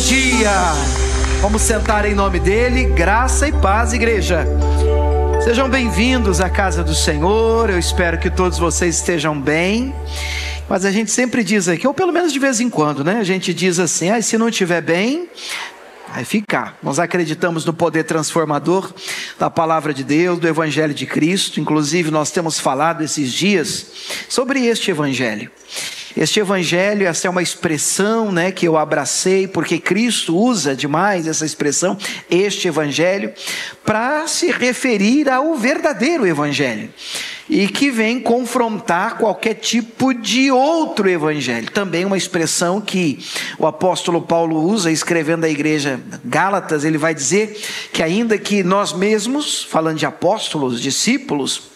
dia. Vamos sentar em nome dele. Graça e paz, igreja. Sejam bem-vindos à casa do Senhor. Eu espero que todos vocês estejam bem. Mas a gente sempre diz aqui, ou pelo menos de vez em quando, né? A gente diz assim, se não estiver bem, vai ficar. Nós acreditamos no poder transformador da palavra de Deus, do Evangelho de Cristo. Inclusive nós temos falado esses dias sobre este Evangelho. Este Evangelho, essa é uma expressão, né, que eu abracei, porque Cristo usa demais essa expressão, este Evangelho, para se referir ao verdadeiro Evangelho, e que vem confrontar qualquer tipo de outro Evangelho. Também uma expressão que o apóstolo Paulo usa, escrevendo à igreja Gálatas, ele vai dizer que ainda que nós mesmos, falando de apóstolos, discípulos,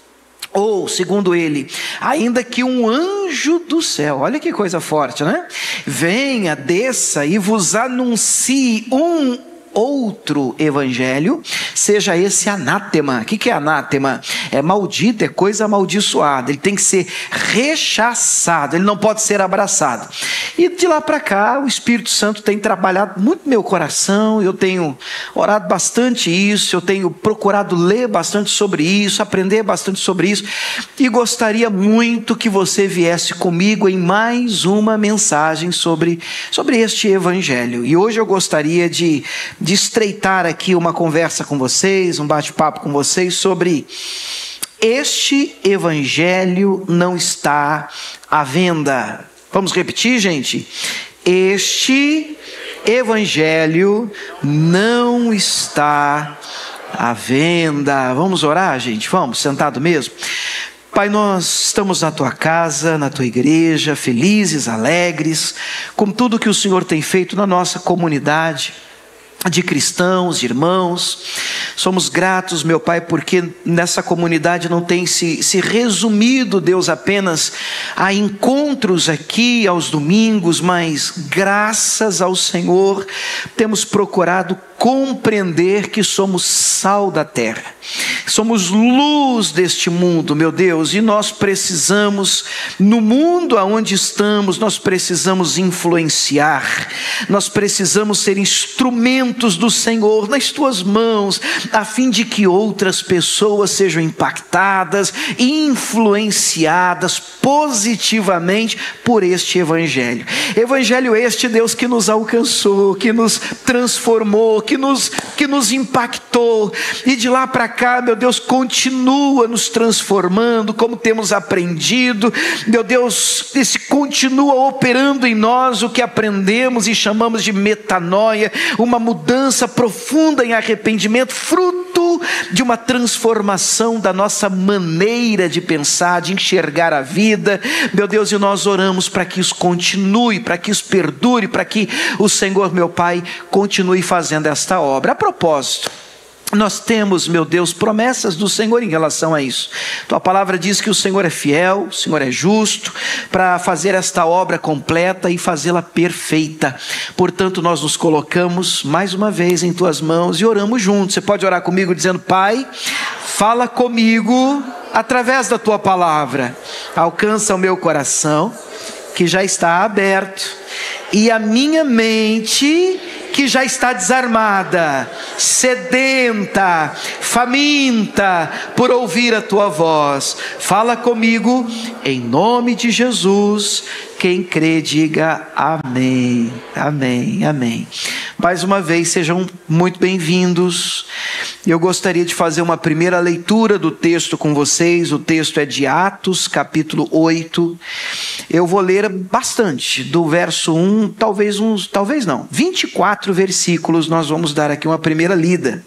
ou, segundo ele, ainda que um anjo do céu, olha que coisa forte, né? Venha, desça e vos anuncie um outro evangelho, seja esse anátema. O que é anátema? É maldito, é coisa amaldiçoada. Ele tem que ser rechaçado, ele não pode ser abraçado. E de lá para cá, o Espírito Santo tem trabalhado muito no meu coração. Eu tenho orado bastante isso, eu tenho procurado ler bastante sobre isso, aprender bastante sobre isso, e gostaria muito que você viesse comigo em mais uma mensagem sobre este evangelho. E hoje eu gostaria de estreitar aqui uma conversa com vocês, um bate-papo com vocês sobre este evangelho não está à venda. Vamos repetir, gente? Este evangelho não está à venda. Vamos orar, gente? Vamos, sentado mesmo? Pai, nós estamos na tua casa, na tua igreja, felizes, alegres, com tudo que o Senhor tem feito na nossa comunidade de cristãos, de irmãos. Somos gratos, meu Pai, porque nessa comunidade não tem se resumido, Deus, apenas a encontros aqui aos domingos, mas graças ao Senhor temos procurado compreender que somos sal da terra, somos luz deste mundo, meu Deus, e nós precisamos, no mundo aonde estamos, nós precisamos influenciar, nós precisamos ser instrumentos do Senhor nas tuas mãos, a fim de que outras pessoas sejam impactadas, influenciadas positivamente por este evangelho. Evangelho este, Deus, que nos alcançou, que nos transformou, que nos impactou, e de lá para cá, meu Deus, continua nos transformando, como temos aprendido, meu Deus, esse continua operando em nós o que aprendemos e chamamos de metanoia, uma mudança profunda em arrependimento, fruto de uma transformação da nossa maneira de pensar, de enxergar a vida, meu Deus, e nós oramos para que isso continue, para que isso perdure, para que o Senhor, meu Pai, continue fazendo esta obra. A propósito, nós temos, meu Deus, promessas do Senhor em relação a isso. Tua palavra diz que o Senhor é fiel, o Senhor é justo para fazer esta obra completa e fazê-la perfeita. Portanto, nós nos colocamos mais uma vez em tuas mãos e oramos juntos. Você pode orar comigo dizendo: Pai, fala comigo através da tua palavra, alcança o meu coração que já está aberto e a minha mente que já está desarmada, sedenta, faminta por ouvir a tua voz. Fala comigo em nome de Jesus. Quem crê, diga amém, amém, amém. Mais uma vez, sejam muito bem-vindos. Eu gostaria de fazer uma primeira leitura do texto com vocês. O texto é de Atos, capítulo 8. Eu vou ler bastante, do verso 1, talvez 24 versículos, nós vamos dar aqui uma primeira lida.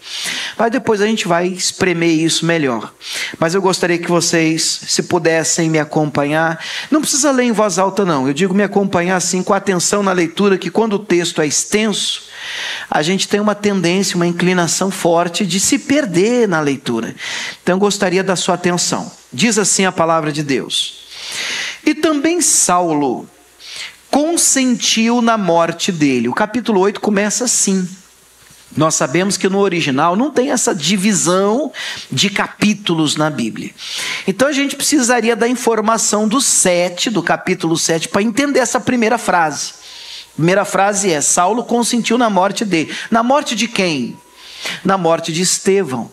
Mas depois a gente vai espremer isso melhor. Mas eu gostaria que vocês, se pudessem me acompanhar, não precisa ler em voz alta não, eu digo me acompanhar assim com atenção na leitura, que quando o texto é extenso, a gente tem uma tendência, uma inclinação forte de se perder na leitura. Então eu gostaria da sua atenção. Diz assim a palavra de Deus: e também Saulo consentiu na morte dele. O capítulo 8 começa assim. Nós sabemos que no original não tem essa divisão de capítulos na Bíblia. Então a gente precisaria da informação do capítulo 7, para entender essa primeira frase. Primeira frase é: Saulo consentiu na morte dele. Na morte de quem? Na morte de Estevão.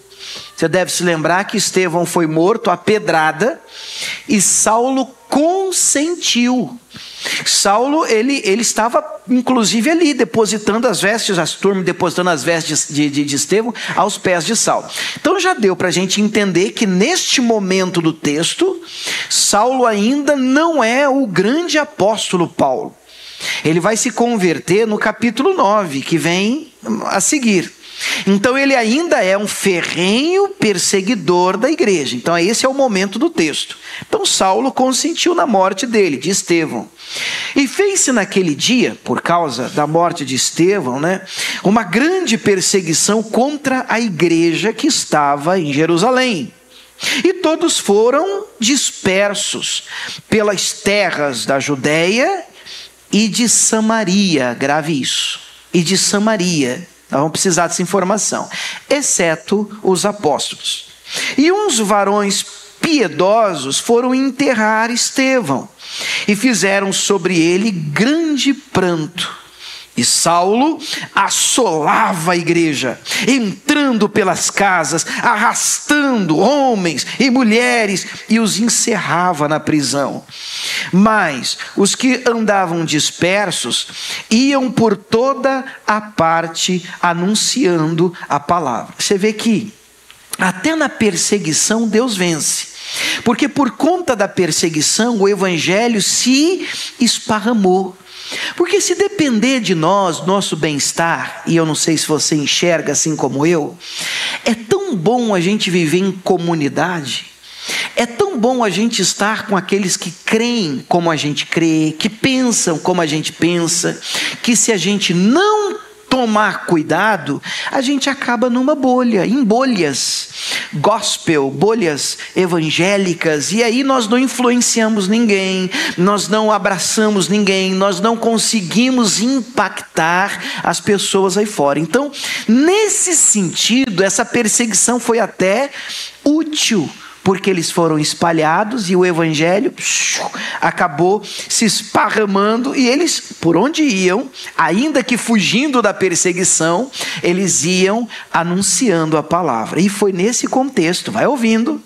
Você deve se lembrar que Estevão foi morto a pedrada e Saulo consentiu. Saulo, ele estava inclusive ali depositando as vestes, as turmas depositando as vestes de Estevão aos pés de Saulo. Então já deu para a gente entender que neste momento do texto, Saulo ainda não é o grande apóstolo Paulo. Ele vai se converter no capítulo 9, que vem a seguir. Então ele ainda é um ferrenho perseguidor da igreja. Então esse é o momento do texto. Então Saulo consentiu na morte dele, de Estevão. E fez-se naquele dia, por causa da morte de Estevão, uma grande perseguição contra a igreja que estava em Jerusalém. E todos foram dispersos pelas terras da Judéia e de Samaria. Grave isso. E de Samaria. Nós vamos precisar dessa informação, exceto os apóstolos. E uns varões piedosos foram enterrar Estevão e fizeram sobre ele grande pranto. E Saulo assolava a igreja, entrando pelas casas, arrastando homens e mulheres, e os encerrava na prisão. Mas os que andavam dispersos iam por toda a parte anunciando a palavra. Você vê que até na perseguição Deus vence. Porque por conta da perseguição o evangelho se esparramou. Porque se depender de nós, nosso bem-estar, e eu não sei se você enxerga assim como eu, é tão bom a gente viver em comunidade, é tão bom a gente estar com aqueles que creem como a gente crê, que pensam como a gente pensa, que se a gente não tomar cuidado, a gente acaba numa bolha, em bolhas gospel, bolhas evangélicas, e aí nós não influenciamos ninguém, nós não abraçamos ninguém, nós não conseguimos impactar as pessoas aí fora. Então, nesse sentido, essa perseguição foi até útil, porque eles foram espalhados e o evangelho acabou se esparramando, e eles, por onde iam, ainda que fugindo da perseguição, eles iam anunciando a palavra. E foi nesse contexto, vai ouvindo,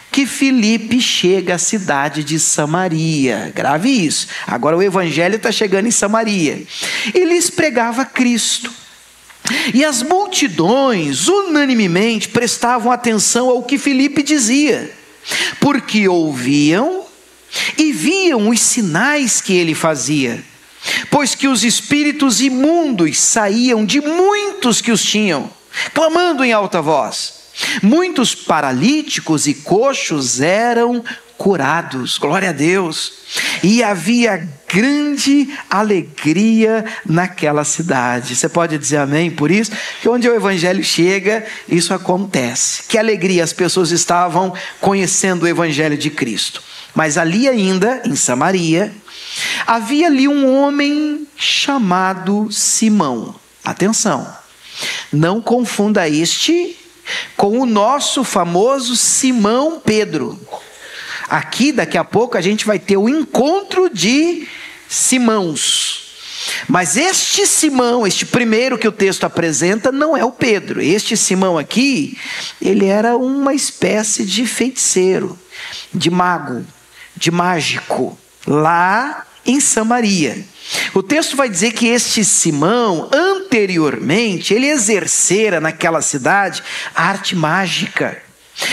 que Filipe chega à cidade de Samaria. Grave isso. Agora o evangelho está chegando em Samaria. E lhes pregava Cristo. E as multidões unanimemente prestavam atenção ao que Filipe dizia, porque ouviam e viam os sinais que ele fazia, pois que os espíritos imundos saíam de muitos que os tinham, clamando em alta voz. Muitos paralíticos e coxos eram curados, glória a Deus, e havia grande alegria naquela cidade. Você pode dizer amém por isso? Que onde o evangelho chega, isso acontece. Que alegria, as pessoas estavam conhecendo o evangelho de Cristo. Mas ali ainda, em Samaria, havia ali um homem chamado Simão. Atenção, não confunda este com o nosso famoso Simão Pedro. Aqui, daqui a pouco, a gente vai ter o encontro de Simãos. Mas este Simão, este primeiro que o texto apresenta, não é o Pedro. Este Simão aqui, ele era uma espécie de feiticeiro, de mago, de mágico, lá em Samaria. O texto vai dizer que este Simão, anteriormente, ele exercera naquela cidade a arte mágica.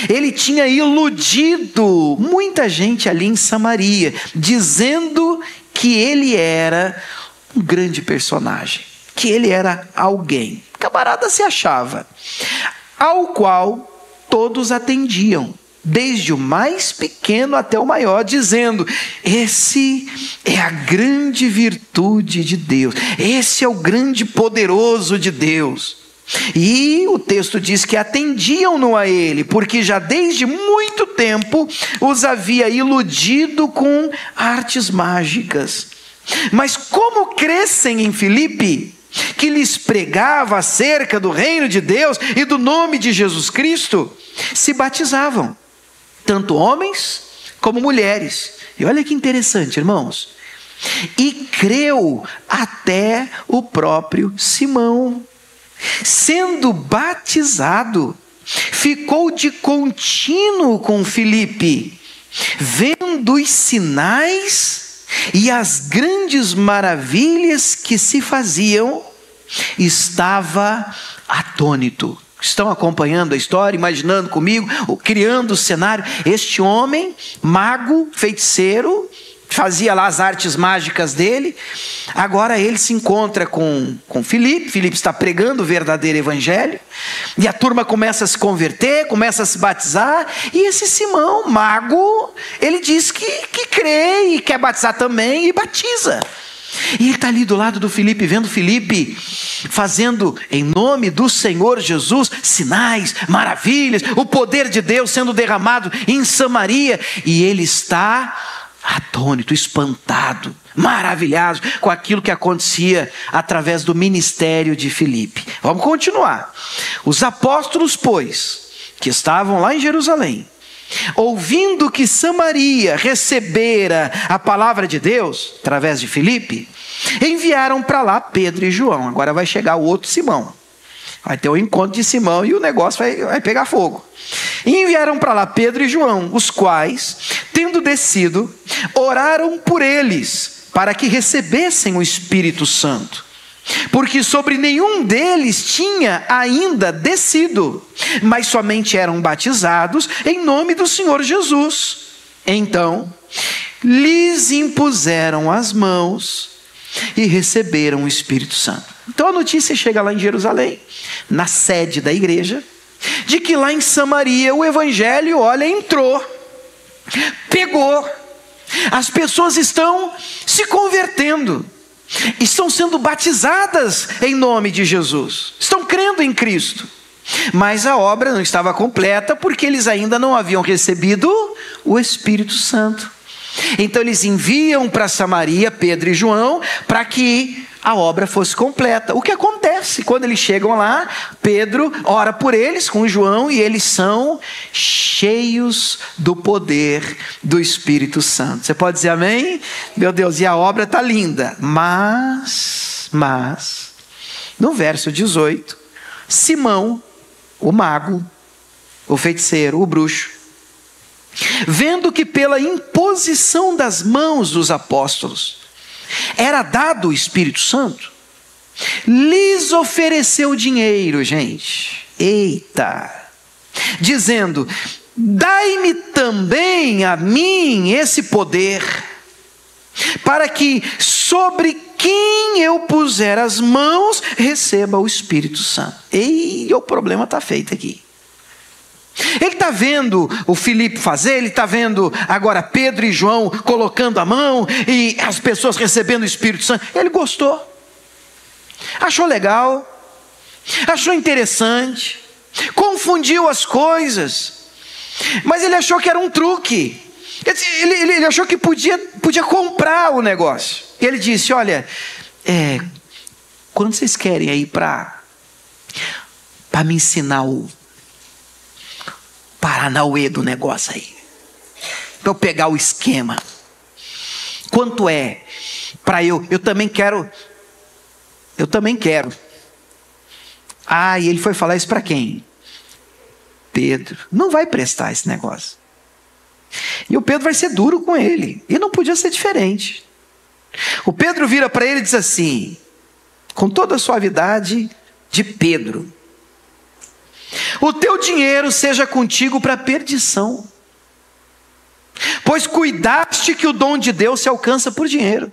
Ele tinha iludido muita gente ali em Samaria, dizendo que ele era um grande personagem, que ele era alguém. O camarada se achava, ao qual todos atendiam, desde o mais pequeno até o maior, dizendo: esse é a grande virtude de Deus, esse é o grande poderoso de Deus. E o texto diz que atendiam-no a ele, porque já desde muito tempo os havia iludido com artes mágicas. Mas como crescem em Filipe, que lhes pregava acerca do reino de Deus e do nome de Jesus Cristo, se batizavam, tanto homens como mulheres. E olha que interessante, irmãos, e creu até o próprio Simão. Sendo batizado, ficou de contínuo com Filipe, vendo os sinais e as grandes maravilhas que se faziam, estava atônito. Estão acompanhando a história, imaginando comigo, criando o cenário? Este homem, mago, feiticeiro, fazia lá as artes mágicas dele. Agora ele se encontra com Filipe. Filipe está pregando o verdadeiro evangelho. E a turma começa a se converter, começa a se batizar. E esse Simão, mago, ele diz que crê e quer batizar também e batiza. E ele está ali do lado do Filipe, vendo Filipe fazendo em nome do Senhor Jesus sinais, maravilhas, o poder de Deus sendo derramado em Samaria. E ele está atônito, espantado, maravilhado com aquilo que acontecia através do ministério de Filipe. Vamos continuar. Os apóstolos, pois, que estavam lá em Jerusalém, ouvindo que Samaria recebera a palavra de Deus através de Filipe, enviaram para lá Pedro e João. Agora vai chegar o outro Simão. Vai ter o encontro de Simão e o negócio vai pegar fogo. E enviaram para lá Pedro e João, os quais, tendo descido, oraram por eles, para que recebessem o Espírito Santo. Porque sobre nenhum deles tinha ainda descido, mas somente eram batizados em nome do Senhor Jesus. Então, lhes impuseram as mãos e receberam o Espírito Santo. Então a notícia chega lá em Jerusalém, na sede da igreja, de que lá em Samaria o evangelho, entrou, pegou. As pessoas estão se convertendo, estão sendo batizadas em nome de Jesus, estão crendo em Cristo. Mas a obra não estava completa porque eles ainda não haviam recebido o Espírito Santo. Então eles enviam para Samaria Pedro e João para que a obra fosse completa. O que acontece? Quando eles chegam lá, Pedro ora por eles com João e eles são cheios do poder do Espírito Santo. Você pode dizer amém? Meu Deus, e a obra está linda. Mas, no verso 18, Simão, o mago, o feiticeiro, o bruxo, vendo que pela imposição das mãos dos apóstolos era dado o Espírito Santo, lhes ofereceu dinheiro, gente, dizendo: dai-me também a mim esse poder, para que sobre quem eu puser as mãos receba o Espírito Santo. E o problema está feito aqui. Ele está vendo o Filipe fazer, ele está vendo agora Pedro e João colocando a mão e as pessoas recebendo o Espírito Santo. Ele gostou, achou legal, achou interessante, confundiu as coisas, mas ele achou que era um truque. Ele achou que podia comprar o negócio. E ele disse: olha, quando vocês querem aí para me ensinar o paranauê do negócio aí, para eu pegar o esquema, quanto é para eu também quero. E ele foi falar isso para quem? Pedro. Não vai prestar esse negócio. E o Pedro vai ser duro com ele, e não podia ser diferente. O Pedro vira para ele e diz assim, com toda a suavidade de Pedro: o teu dinheiro seja contigo para perdição, pois cuidaste que o dom de Deus se alcança por dinheiro.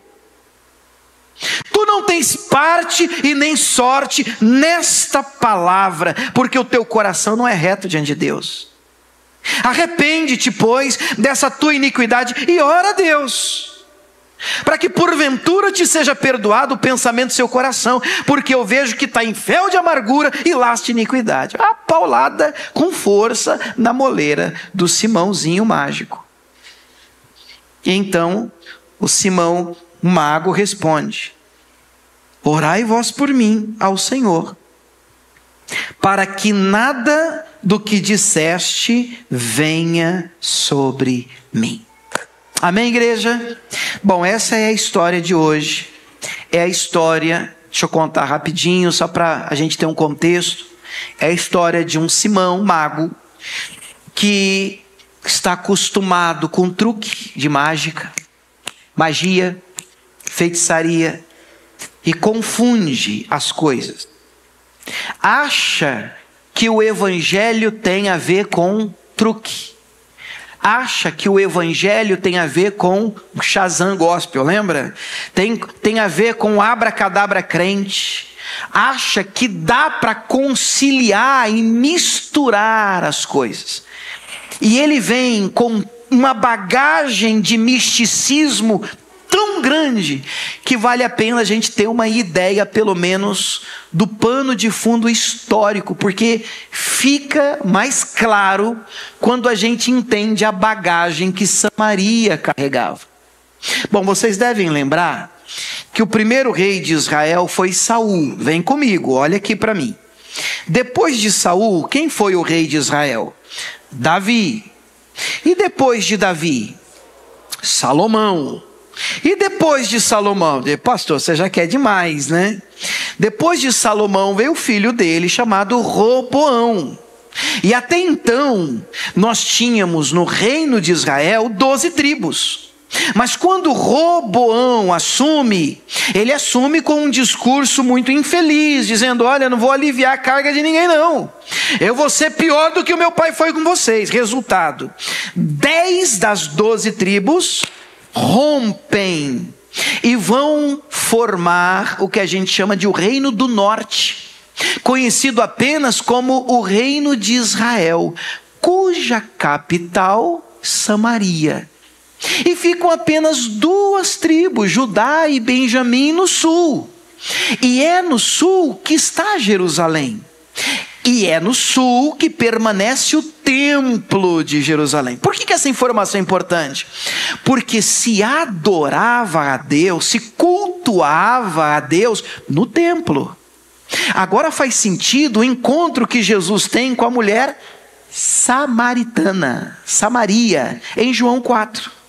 Tu não tens parte e nem sorte nesta palavra, porque o teu coração não é reto diante de Deus. Arrepende-te, pois, dessa tua iniquidade e ora a Deus, para que porventura te seja perdoado o pensamento do seu coração, porque eu vejo que está em fel de amargura e laste iniquidade. A paulada com força na moleira do Simãozinho mágico. E então o Simão mago responde: orai vós por mim ao Senhor, para que nada do que disseste venha sobre mim. Amém, igreja? Bom, essa é a história de hoje. É a história, deixa eu contar rapidinho, só para a gente ter um contexto. É a história de um Simão, mago, que está acostumado com truque de mágica, magia, feitiçaria, e confunde as coisas. Acha que o evangelho tem a ver com truque. Acha que o evangelho tem a ver com o Shazam gospel, lembra? Tem a ver com abracadabra crente. Acha que dá para conciliar e misturar as coisas. E ele vem com uma bagagem de misticismo tão grande que vale a pena a gente ter uma ideia, pelo menos, do pano de fundo histórico, porque fica mais claro quando a gente entende a bagagem que Samaria carregava. Bom, vocês devem lembrar que o primeiro rei de Israel foi Saul. Vem comigo, olha aqui para mim. Depois de Saul, quem foi o rei de Israel? Davi. E depois de Davi? Salomão. E depois de Salomão? Pastor, você já quer demais, né? Depois de Salomão veio o filho dele chamado Roboão. E até então nós tínhamos no reino de Israel 12 tribos. Mas quando Roboão assume, ele assume com um discurso muito infeliz, dizendo: olha, não vou aliviar a carga de ninguém não, eu vou ser pior do que o meu pai foi com vocês. Resultado, 10 das 12 tribos rompem e vão formar o que a gente chama de o Reino do Norte, conhecido apenas como o Reino de Israel, cuja capital, Samaria. E ficam apenas 2 tribos, Judá e Benjamim, no sul. E é no sul que está Jerusalém. E é no sul que permanece o templo de Jerusalém. Por que essa informação é importante? Porque se adorava a Deus, se cultuava a Deus no templo. Agora faz sentido o encontro que Jesus tem com a mulher samaritana, Samaria, em João 4.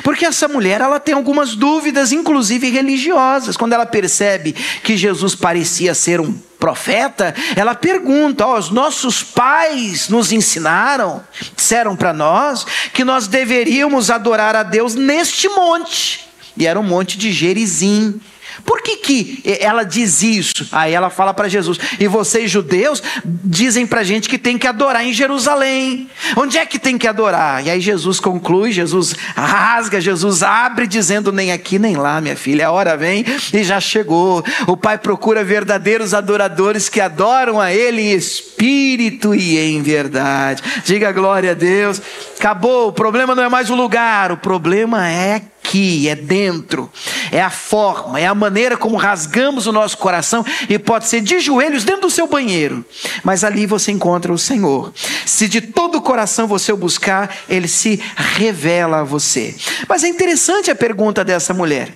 Porque essa mulher, ela tem algumas dúvidas, inclusive religiosas. Quando ela percebe que Jesus parecia ser um profeta, ela pergunta: os nossos pais nos ensinaram, disseram para nós que nós deveríamos adorar a Deus neste monte. E era um monte de Gerizim. Por que ela diz isso? Aí ela fala para Jesus: e vocês judeus dizem para a gente que tem que adorar em Jerusalém. Onde é que tem que adorar? E aí Jesus conclui, Jesus rasga, Jesus abre dizendo: nem aqui nem lá, minha filha, a hora vem e já chegou. O Pai procura verdadeiros adoradores que adoram a Ele em espírito e em verdade. Diga glória a Deus. Acabou, o problema não é mais o lugar, o problema é aqui, é dentro, é a forma, é a maneira como rasgamos o nosso coração, e pode ser de joelhos dentro do seu banheiro, mas ali você encontra o Senhor. Se de todo o coração você o buscar, Ele se revela a você. Mas é interessante a pergunta dessa mulher.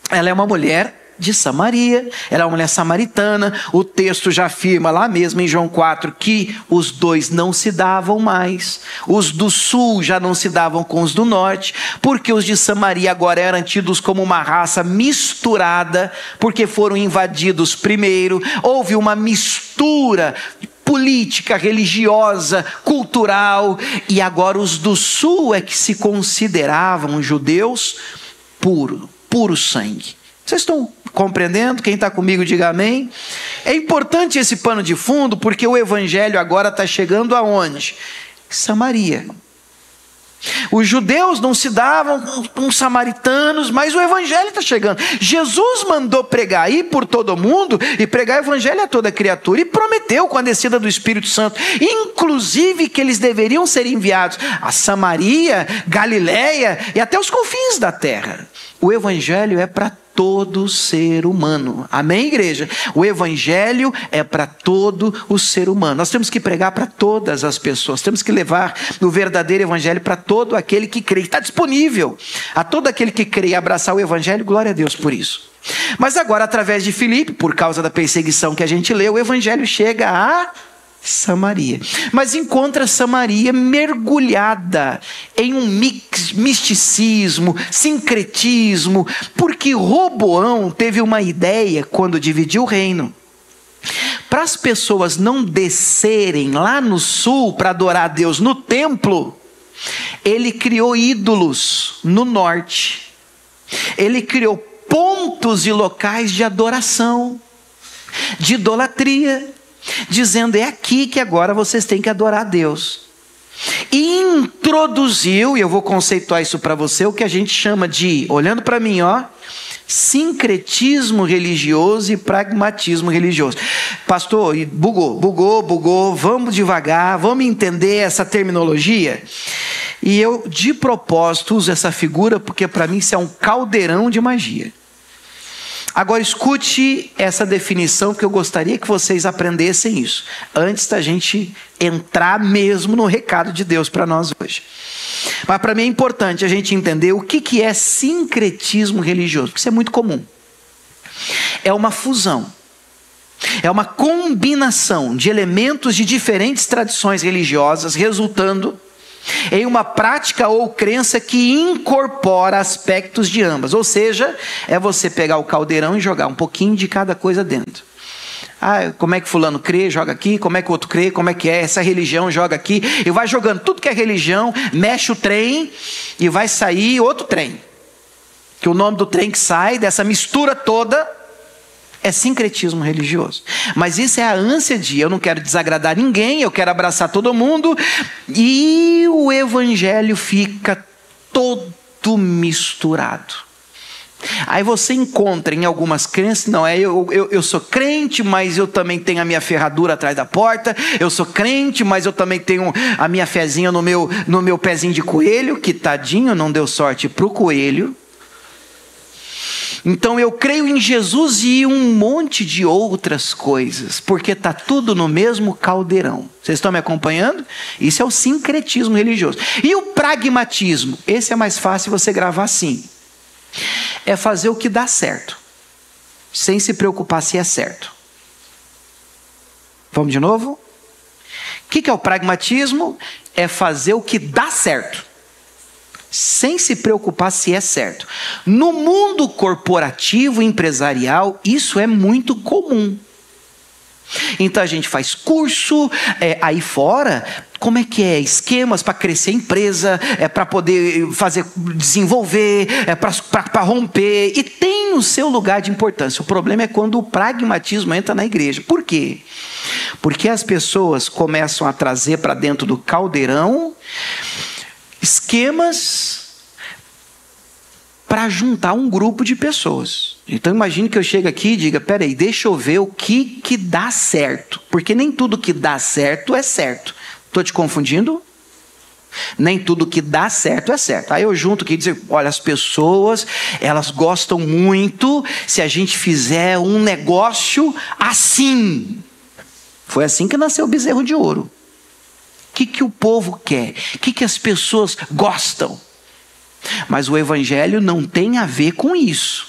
Ela é uma mulher de Samaria, ela é uma mulher samaritana. O texto já afirma lá mesmo em João 4 que os dois não se davam mais. Os do sul já não se davam com os do norte, porque os de Samaria agora eram tidos como uma raça misturada, porque foram invadidos primeiro. Houve uma mistura política, religiosa, cultural, e agora os do sul é que se consideravam judeus puro sangue. Vocês estão compreendendo? Quem está comigo diga amém. É importante esse pano de fundo, porque o evangelho agora está chegando aonde? Samaria. Os judeus não se davam com os samaritanos, mas o evangelho está chegando. Jesus mandou pregar, ir por todo mundo e pregar o evangelho a toda criatura, e prometeu com a descida do Espírito Santo, inclusive que eles deveriam ser enviados a Samaria, Galileia e até os confins da terra. O evangelho é para todo ser humano. Amém, igreja? O evangelho é para todo o ser humano. Nós temos que pregar para todas as pessoas. Temos que levar o verdadeiro evangelho para todo aquele que crê. Está disponível a todo aquele que crê e abraçar o evangelho. Glória a Deus por isso. Mas agora, através de Filipe, por causa da perseguição que a gente leu, o evangelho chega a Samaria. Mas encontra Samaria mergulhada em um misticismo, sincretismo, porque Roboão teve uma ideia quando dividiu o reino. Para as pessoas não descerem lá no sul para adorar a Deus no templo, ele criou ídolos no norte. Ele criou pontos e locais de adoração, de idolatria, dizendo: é aqui que agora vocês têm que adorar a Deus. E introduziu, e eu vou conceituar isso para você, o que a gente chama de, olhando para mim, sincretismo religioso e pragmatismo religioso. Pastor, bugou, vamos devagar, vamos entender essa terminologia. E eu, de propósito, uso essa figura porque para mim isso é um caldeirão de magia. Agora escute essa definição, porque eu gostaria que vocês aprendessem isso, antes da gente entrar mesmo no recado de Deus para nós hoje. Mas para mim é importante a gente entender o que é sincretismo religioso, porque isso é muito comum. É uma fusão, é uma combinação de elementos de diferentes tradições religiosas, resultando em uma prática ou crença que incorpora aspectos de ambas. Ou seja, é você pegar o caldeirão e jogar um pouquinho de cada coisa dentro. Como é que fulano crê, joga aqui. Como é que o outro crê, como é que é essa religião, joga aqui. E vai jogando tudo que é religião, mexe o trem e vai sair outro trem. Que o nome do trem que sai dessa mistura toda é sincretismo religioso. Mas isso é a ânsia de: eu não quero desagradar ninguém, eu quero abraçar todo mundo. E o evangelho fica todo misturado. Aí você encontra em algumas crenças: não, eu sou crente, mas eu também tenho a minha ferradura atrás da porta. Eu sou crente, mas eu também tenho a minha fezinha no meu pezinho de coelho, que tadinho, não deu sorte para o coelho. Então eu creio em Jesus e um monte de outras coisas, porque está tudo no mesmo caldeirão. Vocês estão me acompanhando? Isso é o sincretismo religioso. E o pragmatismo? Esse é mais fácil você gravar assim. É fazer o que dá certo, sem se preocupar se é certo. Vamos de novo? O que é o pragmatismo? É fazer o que dá certo, sem se preocupar se é certo. No mundo corporativo, empresarial, isso é muito comum. Então a gente faz curso, aí fora, como é que é? Esquemas para crescer a empresa, para poder desenvolver, para romper, e tem o seu lugar de importância. O problema é quando o pragmatismo entra na igreja. Por quê? Porque as pessoas começam a trazer para dentro do caldeirão esquemas para juntar um grupo de pessoas. Então imagine que eu chego aqui e diga: peraí, deixa eu ver o que dá certo, porque nem tudo que dá certo é certo. Estou te confundindo? Nem tudo que dá certo é certo. Aí eu junto aqui e dizer: olha, as pessoas, elas gostam muito se a gente fizer um negócio assim. Foi assim que nasceu o bezerro de ouro. O que o povo quer? O que as pessoas gostam? Mas o evangelho não tem a ver com isso.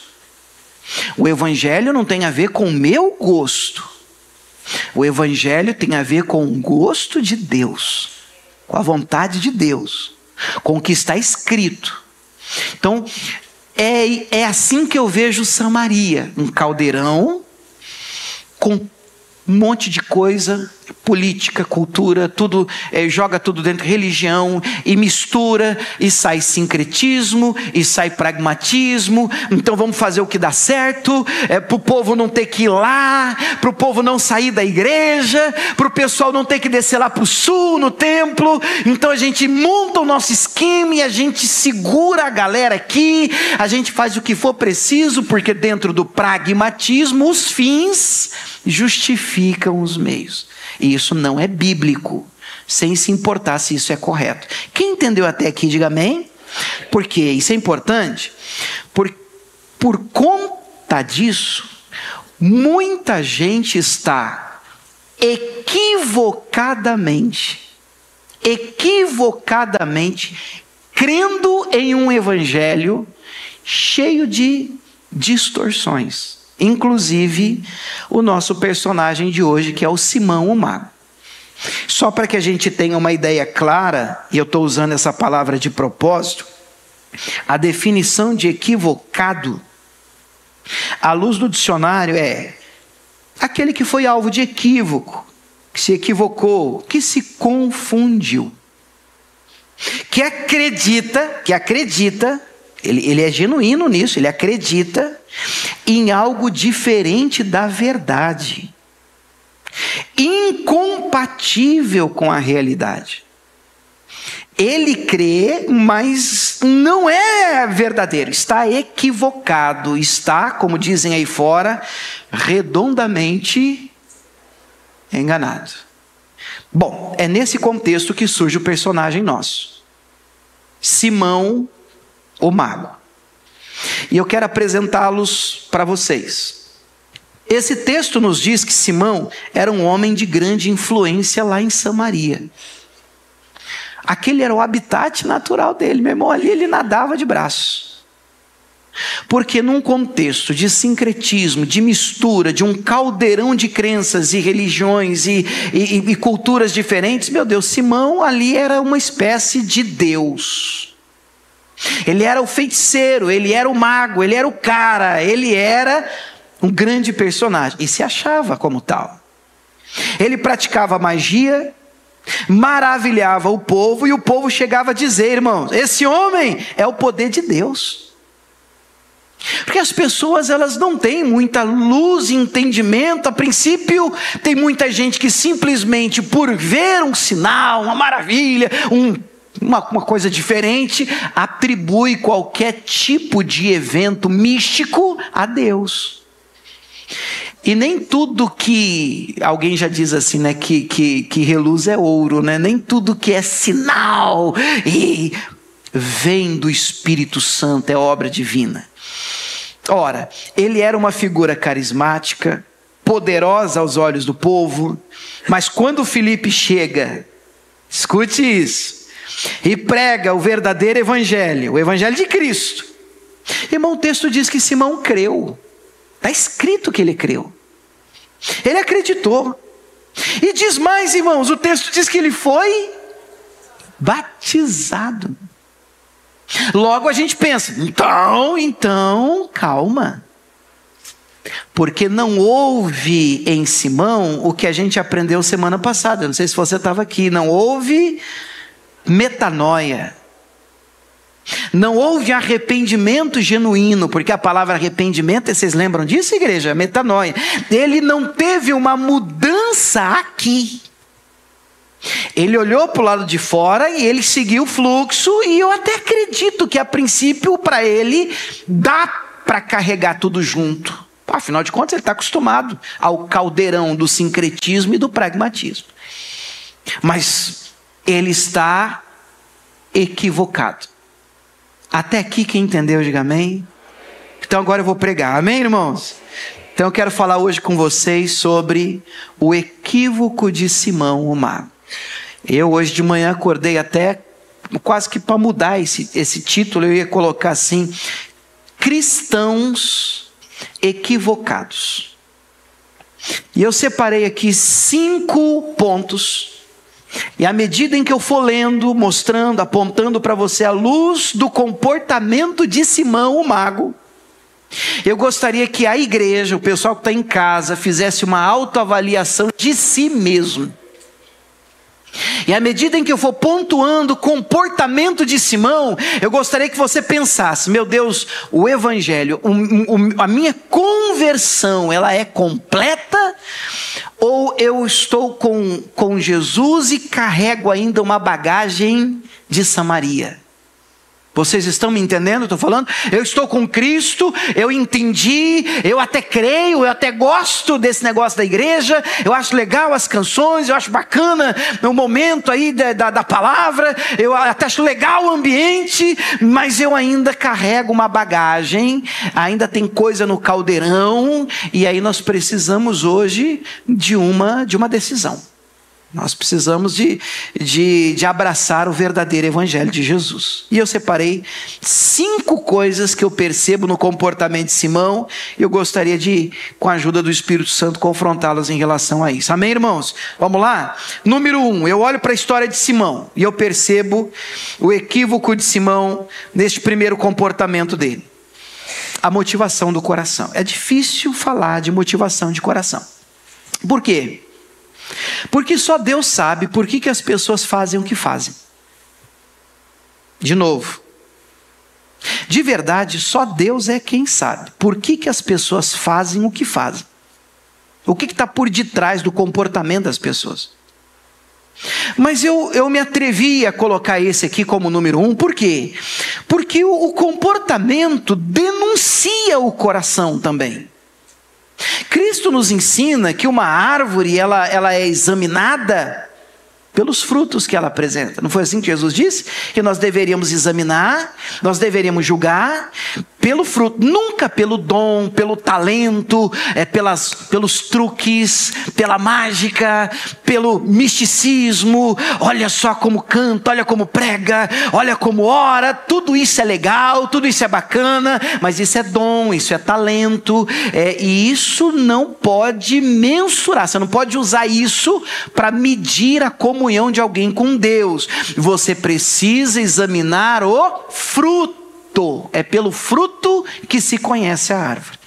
O evangelho não tem a ver com o meu gosto. O evangelho tem a ver com o gosto de Deus, com a vontade de Deus, com o que está escrito. Então, é assim que eu vejo Samaria, um caldeirão com um monte de coisa, política, cultura, tudo, joga tudo dentro, religião, e mistura, e sai sincretismo, e sai pragmatismo. Então vamos fazer o que dá certo, para o povo não ter que ir lá, para o povo não sair da igreja, para o pessoal não ter que descer lá para o sul, no templo. Então a gente monta o nosso esquema e a gente segura a galera aqui, a gente faz o que for preciso, porque dentro do pragmatismo os fins justificam os meios. E isso não é bíblico, sem se importar se isso é correto. Quem entendeu até aqui, diga amém. Porque isso é importante. Por conta disso, muita gente está equivocadamente crendo em um evangelho cheio de distorções. Inclusive o nosso personagem de hoje, que é o Simão o Mago. Só para que a gente tenha uma ideia clara, e eu estou usando essa palavra de propósito, a definição de equivocado, à luz do dicionário, é aquele que foi alvo de equívoco, que se equivocou, que se confundiu, que acredita, ele é genuíno nisso, ele acredita em algo diferente da verdade, incompatível com a realidade. Ele crê, mas não é verdadeiro, está equivocado, está, como dizem aí fora, redondamente enganado. Bom, é nesse contexto que surge o personagem nosso, Simão, o mago. E eu quero apresentá-los para vocês. Esse texto nos diz que Simão era um homem de grande influência lá em Samaria. Aquele era o habitat natural dele, meu irmão, ali ele nadava de braços. Porque num contexto de sincretismo, de mistura, de um caldeirão de crenças e religiões e culturas diferentes, meu Deus, Simão ali era uma espécie de Deus. Ele era o feiticeiro, ele era o mago, ele era o cara, ele era um grande personagem e se achava como tal. Ele praticava magia, maravilhava o povo e o povo chegava a dizer, irmãos, esse homem é o poder de Deus. Porque as pessoas, elas não têm muita luz e entendimento. A princípio, tem muita gente que simplesmente por ver um sinal, uma maravilha, uma coisa diferente, atribui qualquer tipo de evento místico a Deus. E nem tudo que, alguém já diz assim, né, que reluz é ouro, né? Nem tudo que é sinal e vem do Espírito Santo é obra divina. Ora, ele era uma figura carismática, poderosa aos olhos do povo, mas quando Filipe chega, escute isso, e prega o verdadeiro evangelho, o evangelho de Cristo, irmão, o texto diz que Simão creu. Está escrito que ele creu. Ele acreditou. E diz mais, irmãos, o texto diz que ele foi batizado. Logo a gente pensa, então, calma. Porque não houve em Simão o que a gente aprendeu semana passada. Não sei se você estava aqui. Não houve metanoia. Não houve arrependimento genuíno, porque a palavra arrependimento, vocês lembram disso, igreja? Metanoia. Ele não teve uma mudança aqui. Ele olhou para o lado de fora e ele seguiu o fluxo, e eu até acredito que a princípio para ele dá para carregar tudo junto. Afinal de contas ele está acostumado ao caldeirão do sincretismo e do pragmatismo. Mas ele está equivocado. Até aqui quem entendeu, diga amém. Então agora eu vou pregar, amém, irmãos? Então eu quero falar hoje com vocês sobre o equívoco de Simão o mago. Eu hoje de manhã acordei até quase que para mudar esse título, eu ia colocar assim, cristãos equivocados. E eu separei aqui 5 pontos. E à medida em que eu for lendo, mostrando, apontando para você a luz do comportamento de Simão o mago, eu gostaria que a igreja, o pessoal que está em casa, fizesse uma autoavaliação de si mesmo. E à medida em que eu for pontuando o comportamento de Simão, eu gostaria que você pensasse, meu Deus, o evangelho, a minha conversão, ela é completa? Ou eu estou com Jesus e carrego ainda uma bagagem de Samaria? Vocês estão me entendendo? Estou falando, eu estou com Cristo, eu entendi, eu até creio, eu até gosto desse negócio da igreja, eu acho legal as canções, eu acho bacana o momento aí da palavra, eu até acho legal o ambiente, mas eu ainda carrego uma bagagem, ainda tem coisa no caldeirão, e aí nós precisamos hoje de uma decisão. Nós precisamos de abraçar o verdadeiro evangelho de Jesus. E eu separei 5 coisas que eu percebo no comportamento de Simão, e eu gostaria de, com a ajuda do Espírito Santo, confrontá-los em relação a isso. Amém, irmãos? Vamos lá? Número 1, eu olho para a história de Simão, e eu percebo o equívoco de Simão neste primeiro comportamento dele. A motivação do coração. É difícil falar de motivação de coração. Por quê? Porque só Deus sabe por que as pessoas fazem o que fazem. De novo, de verdade, só Deus é quem sabe por que as pessoas fazem o que fazem. O que está por detrás do comportamento das pessoas. Mas eu me atrevi a colocar esse aqui como número 1, por quê? Porque o comportamento denuncia o coração também. Cristo nos ensina que uma árvore ela é examinada pelos frutos que ela apresenta. Não foi assim que Jesus disse? Que nós deveríamos examinar, nós deveríamos julgar pelo fruto, nunca pelo dom, pelo talento, pelos truques, pela mágica, pelo misticismo. Olha só como canta, olha como prega, olha como ora. Tudo isso é legal, tudo isso é bacana, mas isso é dom, isso é talento, e isso não pode mensurar. Você não pode usar isso para medir a comunhão de alguém com Deus. Você precisa examinar o fruto. É pelo fruto que se conhece a árvore.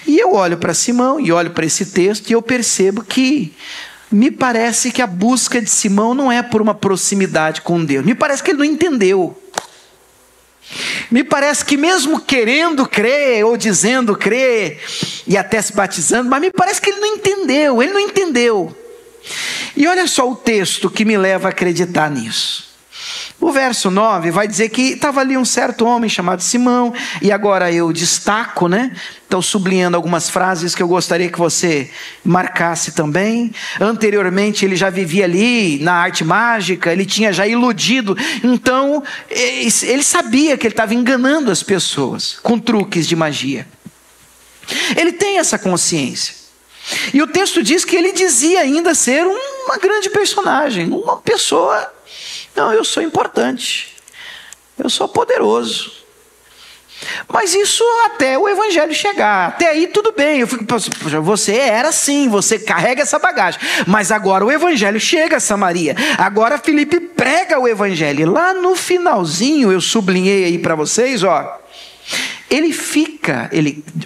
E eu olho para Simão e olho para esse texto e eu percebo que me parece que a busca de Simão não é por uma proximidade com Deus. Me parece que ele não entendeu. Me parece que mesmo querendo crer ou dizendo crer e até se batizando, mas me parece que ele não entendeu. E olha só o texto que me leva a acreditar nisso. O verso 9 vai dizer que estava ali um certo homem chamado Simão, e agora eu destaco, né? Estou sublinhando algumas frases que eu gostaria que você marcasse também. Anteriormente ele já vivia ali na arte mágica, ele tinha já iludido, então ele sabia que ele estava enganando as pessoas com truques de magia. Ele tem essa consciência. E o texto diz que ele dizia ainda ser uma grande personagem, uma pessoa... Não, eu sou importante, eu sou poderoso. Mas isso até o evangelho chegar, até aí tudo bem. Eu fico pensando, você era assim, você carrega essa bagagem. Mas agora o evangelho chega a Samaria. Agora Filipe prega o evangelho. E lá no finalzinho, eu sublinhei aí para vocês, ó.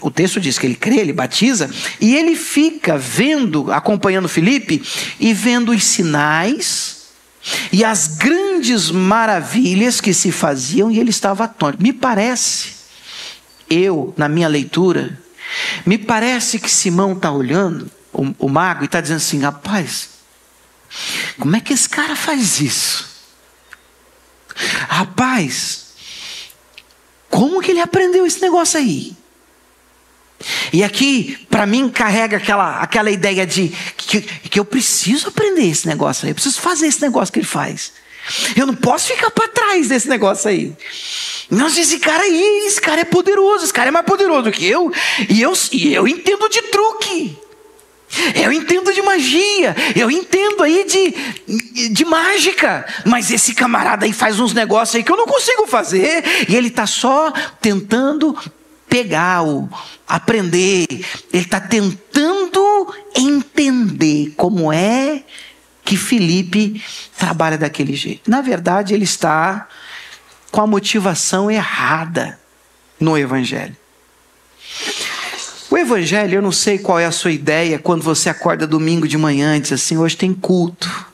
O texto diz que ele crê, ele batiza, e ele fica vendo, acompanhando Filipe, e vendo os sinais e as grandes maravilhas que se faziam, e ele estava atônito. Me parece, na minha leitura, me parece que Simão está olhando, o mago, e está dizendo assim, rapaz, como é que esse cara faz isso? Rapaz, como que ele aprendeu esse negócio aí? E aqui, para mim, carrega aquela ideia de que eu preciso aprender esse negócio aí. Eu preciso fazer esse negócio que ele faz. Eu não posso ficar para trás desse negócio aí. Nossa, esse cara é poderoso. Esse cara é mais poderoso do que eu. E eu entendo de truque. Eu entendo de magia. Eu entendo aí de mágica. Mas esse camarada aí faz uns negócios aí que eu não consigo fazer. E ele está só tentando aprender. Ele está tentando entender como é que Filipe trabalha daquele jeito. Na verdade, ele está com a motivação errada no evangelho. O evangelho, eu não sei qual é a sua ideia quando você acorda domingo de manhã e diz assim, hoje tem culto.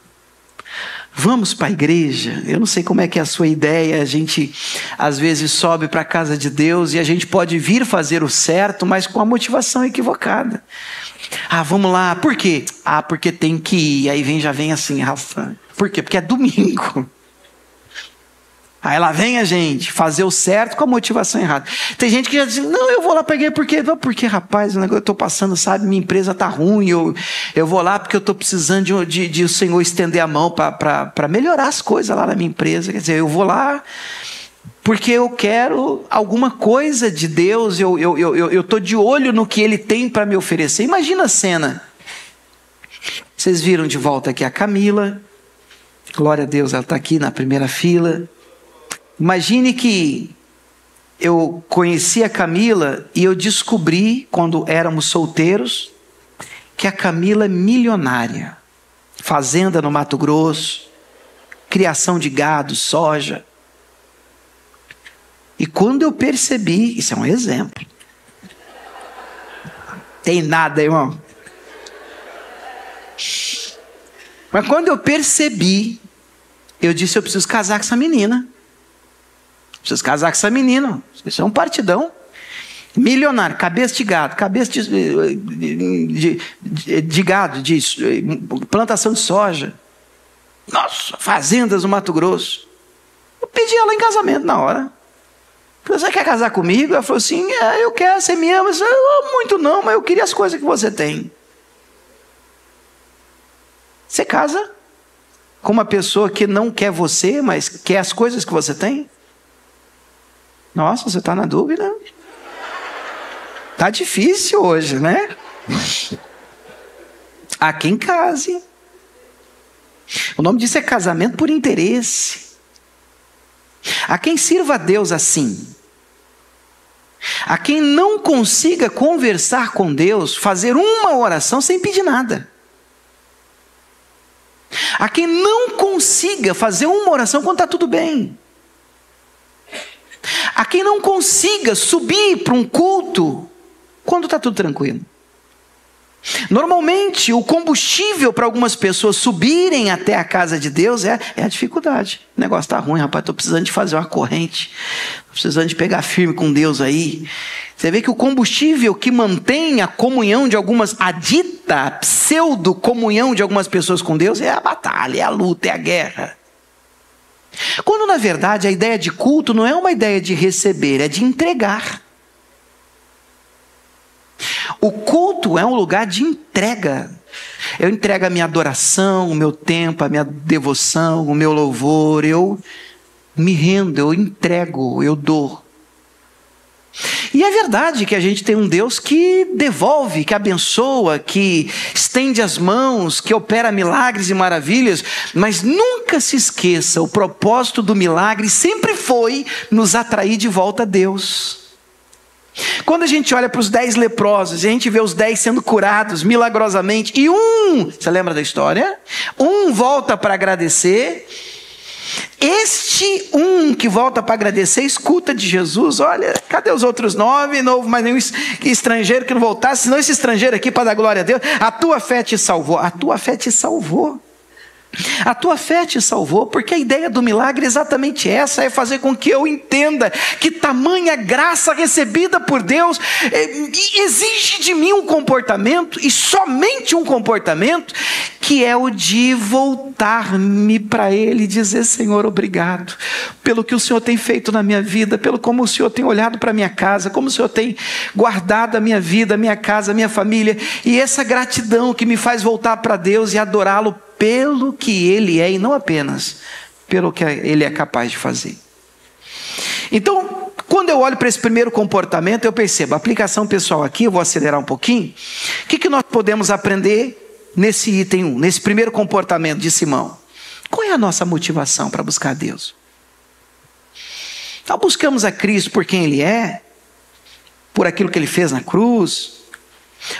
Vamos para a igreja. Eu não sei como é que é a sua ideia. A gente às vezes sobe para a casa de Deus e a gente pode vir fazer o certo, mas com a motivação equivocada. Vamos lá. Por quê? Porque tem que ir. Aí já vem assim, Rafa. Por quê? Porque é domingo. Aí lá vem a gente fazer o certo com a motivação errada. Tem gente que já diz, não, eu vou lá para a igreja porque, rapaz, o negócio eu estou passando, sabe, minha empresa está ruim, eu vou lá porque eu estou precisando de o Senhor estender a mão para melhorar as coisas lá na minha empresa. Quer dizer, eu vou lá porque eu quero alguma coisa de Deus, eu estou de olho no que Ele tem para me oferecer. Imagina a cena. Vocês viram de volta aqui a Camila. Glória a Deus, ela está aqui na primeira fila. Imagine que eu conheci a Camila e eu descobri, quando éramos solteiros, que a Camila é milionária. Fazenda no Mato Grosso, criação de gado, soja. E quando eu percebi, isso é um exemplo. Tem nada, irmão. Mas quando eu percebi, eu disse, eu preciso casar com essa menina. Preciso casar com essa menina. Isso é um partidão. Milionário, cabeça de gado, cabeça de gado, de plantação de soja. Nossa, fazendas no Mato Grosso. Eu pedi ela em casamento na hora. Você quer casar comigo? Ela falou assim, eu quero, você me ama. Eu, muito não, mas eu queria as coisas que você tem. Você casa com uma pessoa que não quer você, mas quer as coisas que você tem? Nossa, você está na dúvida? Está difícil hoje, né? Há quem case. O nome disso é casamento por interesse. Há quem sirva a Deus assim. Há quem não consiga conversar com Deus, fazer uma oração sem pedir nada. Há quem não consiga fazer uma oração quando está tudo bem. Há quem não consiga subir para um culto quando está tudo tranquilo. Normalmente, o combustível para algumas pessoas subirem até a casa de Deus é a dificuldade. O negócio está ruim, rapaz, estou precisando de fazer uma corrente. Estou precisando de pegar firme com Deus aí. Você vê que o combustível que mantém a comunhão de algumas, a dita pseudo-comunhão de algumas pessoas com Deus é a batalha, é a luta, é a guerra. Quando na verdade a ideia de culto não é uma ideia de receber, é de entregar. O culto é um lugar de entrega. Eu entrego a minha adoração, o meu tempo, a minha devoção, o meu louvor. Eu me rendo, eu entrego, eu dou. E é verdade que a gente tem um Deus que devolve, que abençoa, que estende as mãos, que opera milagres e maravilhas. Mas nunca se esqueça, o propósito do milagre sempre foi nos atrair de volta a Deus. Quando a gente olha para os 10 leprosos, a gente vê os 10 sendo curados milagrosamente, e você lembra da história? Volta para agradecer. Este que volta para agradecer, escuta de Jesus, olha, cadê os outros 9? Não houve mais nenhum estrangeiro que não voltasse, senão esse estrangeiro aqui para dar glória a Deus. A tua fé te salvou, a tua fé te salvou. A tua fé te salvou, porque a ideia do milagre é exatamente essa, é fazer com que eu entenda que tamanha graça recebida por Deus exige de mim um comportamento, e somente um comportamento, que é o de voltar-me para Ele e dizer, Senhor, obrigado pelo que o Senhor tem feito na minha vida, pelo como o Senhor tem olhado para a minha casa, como o Senhor tem guardado a minha vida, a minha casa, a minha família, e essa gratidão que me faz voltar para Deus e adorá-lo pelo que Ele é, e não apenas pelo que Ele é capaz de fazer. Então, quando eu olho para esse primeiro comportamento, eu percebo, a aplicação pessoal aqui, eu vou acelerar um pouquinho. O que nós podemos aprender nesse item 1, nesse primeiro comportamento de Simão? Qual é a nossa motivação para buscar Deus? Nós buscamos a Cristo por quem Ele é, por aquilo que Ele fez na cruz,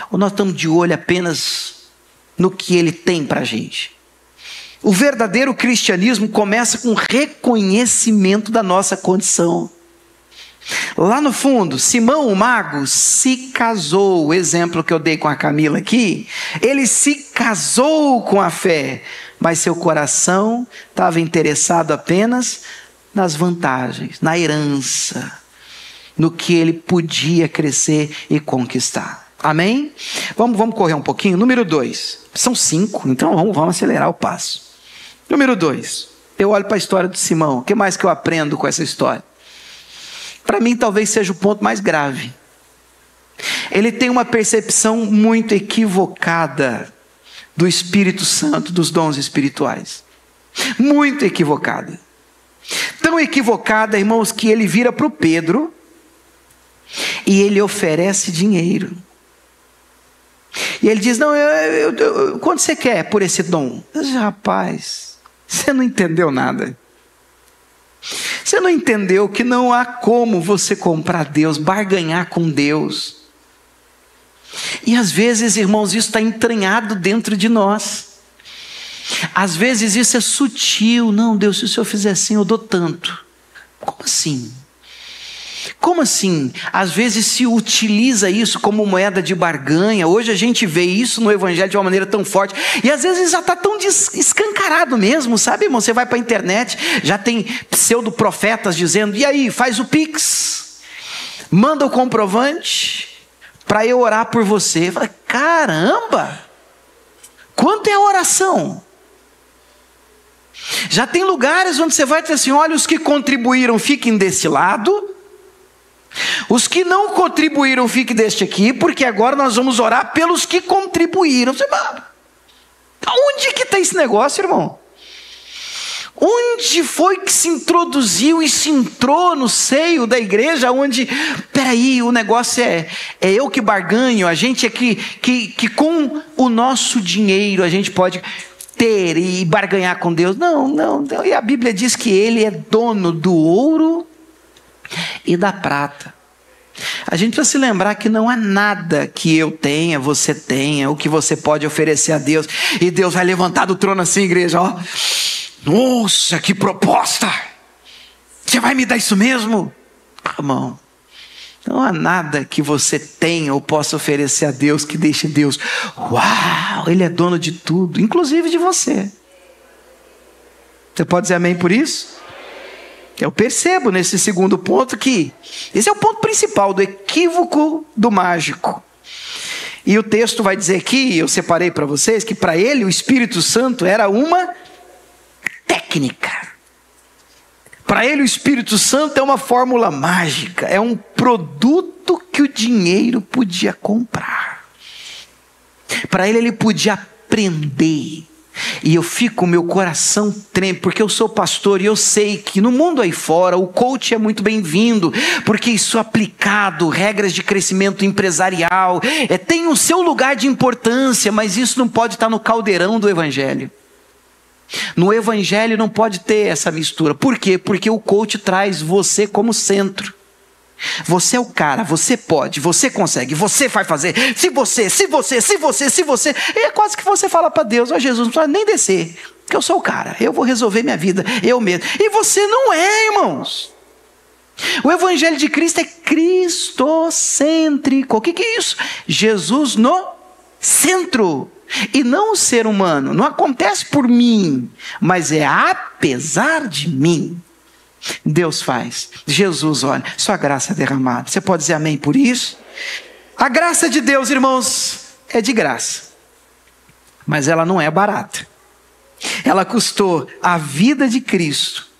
ou nós estamos de olho apenas no que Ele tem para a gente? O verdadeiro cristianismo começa com reconhecimento da nossa condição. Lá no fundo, Simão o mago se casou, o exemplo que eu dei com a Camila aqui, ele se casou com a fé, mas seu coração estava interessado apenas nas vantagens, na herança, no que ele podia crescer e conquistar. Amém? Vamos correr um pouquinho. Número 2. São 5, então vamos acelerar o passo. Número 2. Eu olho para a história de Simão. O que mais que eu aprendo com essa história? Para mim, talvez seja o ponto mais grave. Ele tem uma percepção muito equivocada do Espírito Santo, dos dons espirituais. Muito equivocada. Tão equivocada, irmãos, que ele vira para o Pedro e ele oferece dinheiro. E ele diz, não, quanto você quer por esse dom? Eu disse, rapaz, você não entendeu nada. Você não entendeu que não há como você comprar Deus, barganhar com Deus. E às vezes, irmãos, isso está entranhado dentro de nós. Às vezes isso é sutil. Não, Deus, se o Senhor fizer assim, eu dou tanto. Como assim? Como assim? Às vezes se utiliza isso como moeda de barganha. Hoje a gente vê isso no Evangelho de uma maneira tão forte. E às vezes já está tão escancarado mesmo, sabe, irmão? Você vai para a internet, já tem pseudo-profetas dizendo, e aí, faz o Pix, manda o comprovante para eu orar por você. Fala, caramba! Quanto é a oração? Já tem lugares onde você vai dizer assim, olha, os que contribuíram fiquem desse lado, os que não contribuíram fiquem deste aqui, porque agora nós vamos orar pelos que contribuíram. Você, onde que está esse negócio, irmão? Onde foi que se introduziu e se entrou no seio da igreja, onde, peraí, o negócio é eu que barganho, a gente é que com o nosso dinheiro a gente pode ter e barganhar com Deus. Não, e a Bíblia diz que Ele é dono do ouro e da prata. A gente precisa se lembrar que não há nada que eu tenha, você tenha, o que você pode oferecer a Deus, e Deus vai levantar do trono assim, igreja, ó, nossa, que proposta, você vai me dar isso mesmo? Irmão, não há nada que você tenha ou possa oferecer a Deus que deixe Deus, uau, Ele é dono de tudo, inclusive de você. Você pode dizer amém por isso? Eu percebo nesse segundo ponto que esse é o ponto principal do equívoco do mágico. E o texto vai dizer aqui, eu separei para vocês, que para ele o Espírito Santo era uma técnica. Para ele o Espírito Santo é uma fórmula mágica, é um produto que o dinheiro podia comprar. Para ele podia aprender. E eu fico, meu coração treme, porque eu sou pastor e eu sei que no mundo aí fora o coach é muito bem-vindo, porque isso aplicado, regras de crescimento empresarial, tem o seu lugar de importância, mas isso não pode estar no caldeirão do Evangelho. No Evangelho não pode ter essa mistura. Por quê? Porque o coach traz você como centro. Você é o cara, você pode, você consegue, você vai fazer, se você, é quase que você fala para Deus, ó Jesus, não precisa nem descer, porque eu sou o cara, eu vou resolver minha vida, eu mesmo, e você não é, irmãos. O Evangelho de Cristo é cristocêntrico. O que é isso? Jesus no centro, e não o ser humano, não acontece por mim, mas é apesar de mim. Deus faz, Jesus, olha, sua graça é derramada. Você pode dizer amém por isso? A graça de Deus, irmãos, é de graça, mas ela não é barata. Ela custou a vida de Cristo.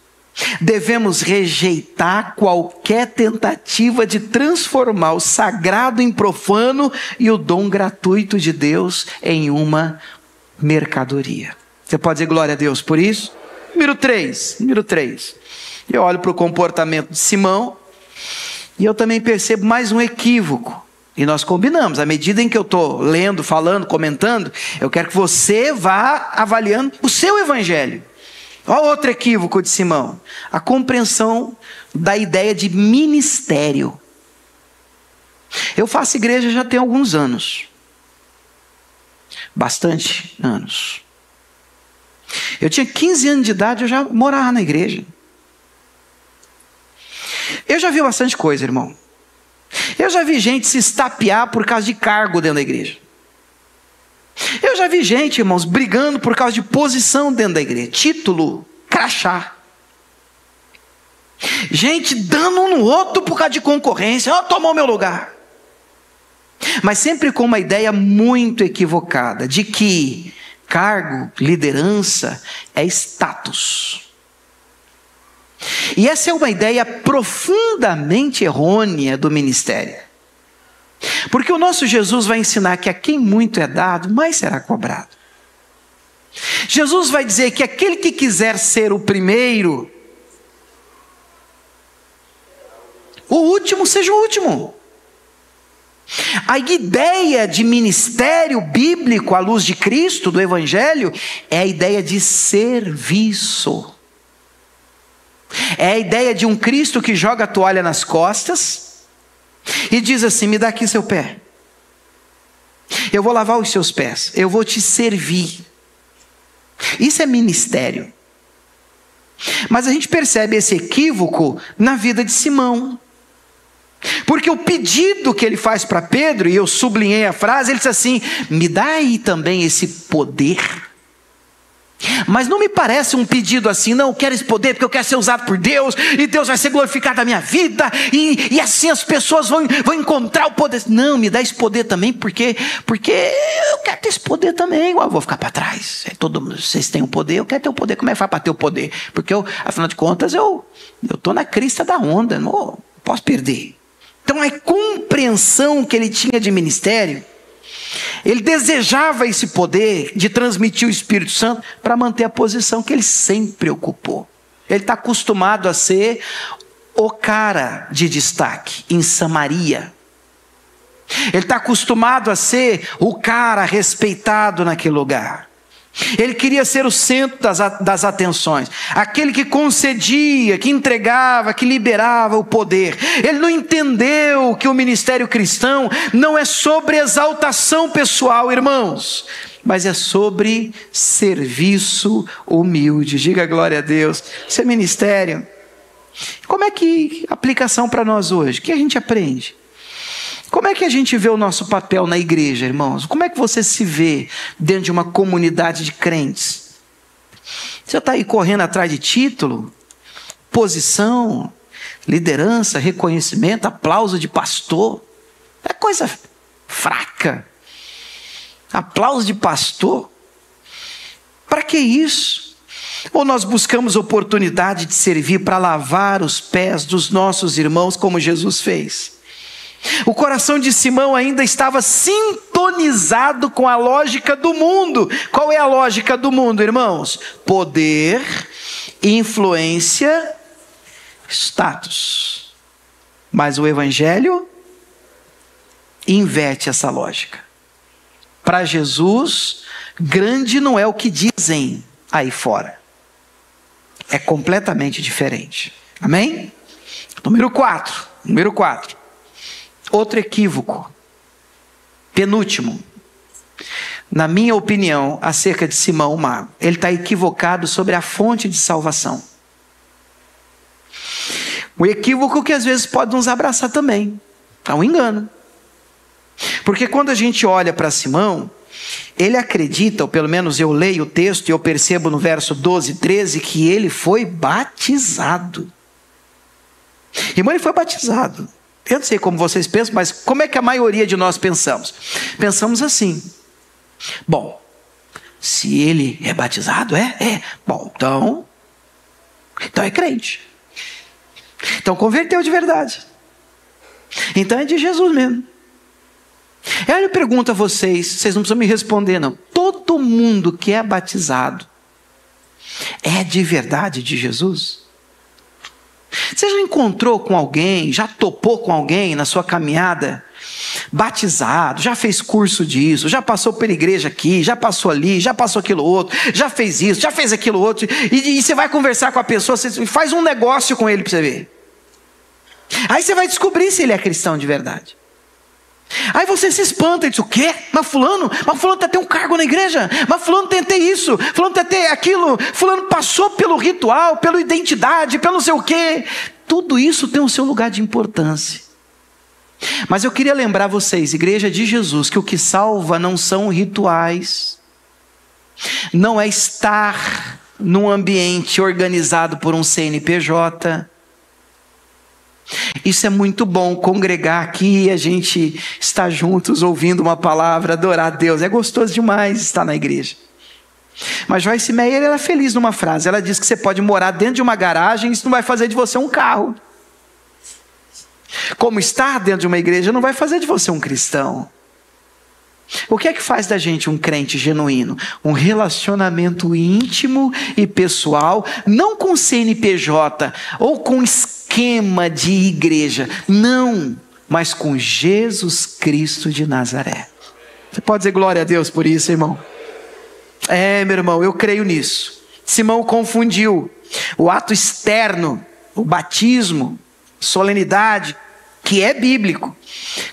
Devemos rejeitar qualquer tentativa de transformar o sagrado em profano e o dom gratuito de Deus em uma mercadoria. Você pode dizer glória a Deus por isso? Número 3. Eu olho para o comportamento de Simão e eu também percebo mais um equívoco. E nós combinamos, à medida em que eu estou lendo, falando, comentando, eu quero que você vá avaliando o seu evangelho. Olha outro equívoco de Simão. A compreensão da ideia de ministério. Eu faço igreja já tem alguns anos. Bastante anos. Eu tinha 15 anos de idade, eu já morava na igreja. Eu já vi bastante coisa, irmão. Eu já vi gente se estapear por causa de cargo dentro da igreja. Eu já vi gente, irmãos, brigando por causa de posição dentro da igreja. Título, crachá. Gente dando um no outro por causa de concorrência. Oh, tomou meu lugar. Mas sempre com uma ideia muito equivocada de que cargo, liderança é status. E essa é uma ideia profundamente errônea do ministério. Porque o nosso Jesus vai ensinar que a quem muito é dado, mais será cobrado. Jesus vai dizer que aquele que quiser ser o primeiro, o último seja o último. A ideia de ministério bíblico à luz de Cristo, do Evangelho, é a ideia de serviço. É a ideia de um Cristo que joga a toalha nas costas e diz assim: me dá aqui seu pé, eu vou lavar os seus pés, eu vou te servir. Isso é ministério. Mas a gente percebe esse equívoco na vida de Simão. Porque o pedido que ele faz para Pedro, e eu sublinhei a frase, ele diz assim: me dá aí também esse poder. Mas não me parece um pedido assim: não, eu quero esse poder porque eu quero ser usado por Deus, e Deus vai ser glorificado na minha vida, e assim as pessoas vão encontrar o poder. Não, me dá esse poder também, porque eu quero ter esse poder também. Eu vou ficar para trás. Vocês têm o poder, eu quero ter o poder. Como é que faz para ter o poder? Porque afinal de contas, eu estou na crista da onda, não posso perder. Então a compreensão que ele tinha de ministério, ele desejava esse poder de transmitir o Espírito Santo para manter a posição que ele sempre ocupou. Ele está acostumado a ser o cara de destaque em Samaria. Ele está acostumado a ser o cara respeitado naquele lugar. Ele queria ser o centro das atenções, aquele que concedia, que entregava, que liberava o poder. Ele não entendeu que o ministério cristão não é sobre exaltação pessoal, irmãos, mas é sobre serviço humilde. Diga glória a Deus. Isso é ministério. Como é que aplicação para nós hoje? O que a gente aprende? Como é que a gente vê o nosso papel na igreja, irmãos? Como é que você se vê dentro de uma comunidade de crentes? Você está aí correndo atrás de título, posição, liderança, reconhecimento, aplauso de pastor? É coisa fraca. Aplauso de pastor? Para que isso? Ou nós buscamos oportunidade de servir para lavar os pés dos nossos irmãos, como Jesus fez? O coração de Simão ainda estava sintonizado com a lógica do mundo. Qual é a lógica do mundo, irmãos? Poder, influência, status. Mas o Evangelho inverte essa lógica. Para Jesus, grande não é o que dizem aí fora. É completamente diferente. Amém? Número 4. Outro equívoco, penúltimo, na minha opinião, acerca de Simão Mago. Ele está equivocado sobre a fonte de salvação. Um equívoco que às vezes pode nos abraçar também. É um engano. Porque quando a gente olha para Simão, ele acredita, ou pelo menos eu leio o texto e eu percebo no verso 12 e 13, que ele foi batizado. Irmão, ele foi batizado. Eu não sei como vocês pensam, mas como é que a maioria de nós pensamos? Pensamos assim: bom, se ele é batizado, bom, então é crente. Então converteu de verdade. Então é de Jesus mesmo. Eu pergunto a vocês não precisam me responder não. Todo mundo que é batizado é de verdade de Jesus? Você já encontrou com alguém, já topou com alguém na sua caminhada, batizado, já fez curso disso, já passou pela igreja aqui, já passou ali, já passou aquilo outro, já fez isso, já fez aquilo outro, e você vai conversar com a pessoa, você faz um negócio com ele para você ver. Aí você vai descobrir se ele é cristão de verdade. Aí você se espanta e diz: o quê? Mas fulano tem um cargo na igreja, mas fulano tem isso, fulano tem aquilo, fulano passou pelo ritual, pela identidade, pelo não sei o quê. Tudo isso tem o seu lugar de importância. Mas eu queria lembrar vocês, igreja de Jesus, que o que salva não são rituais, não é estar num ambiente organizado por um CNPJ. Isso é muito bom, congregar aqui, a gente estar juntos ouvindo uma palavra, adorar a Deus, é gostoso demais estar na igreja. Mas Joyce Meyer era feliz numa frase, ela diz que você pode morar dentro de uma garagem, isso não vai fazer de você um carro. Como estar dentro de uma igreja não vai fazer de você um cristão. O que é que faz da gente um crente genuíno? Um relacionamento íntimo e pessoal, não com CNPJ ou com esquema de igreja. Não, mas com Jesus Cristo de Nazaré. Você pode dizer glória a Deus por isso, irmão? Meu irmão, eu creio nisso. Simão confundiu o ato externo, o batismo, solenidade, que é bíblico,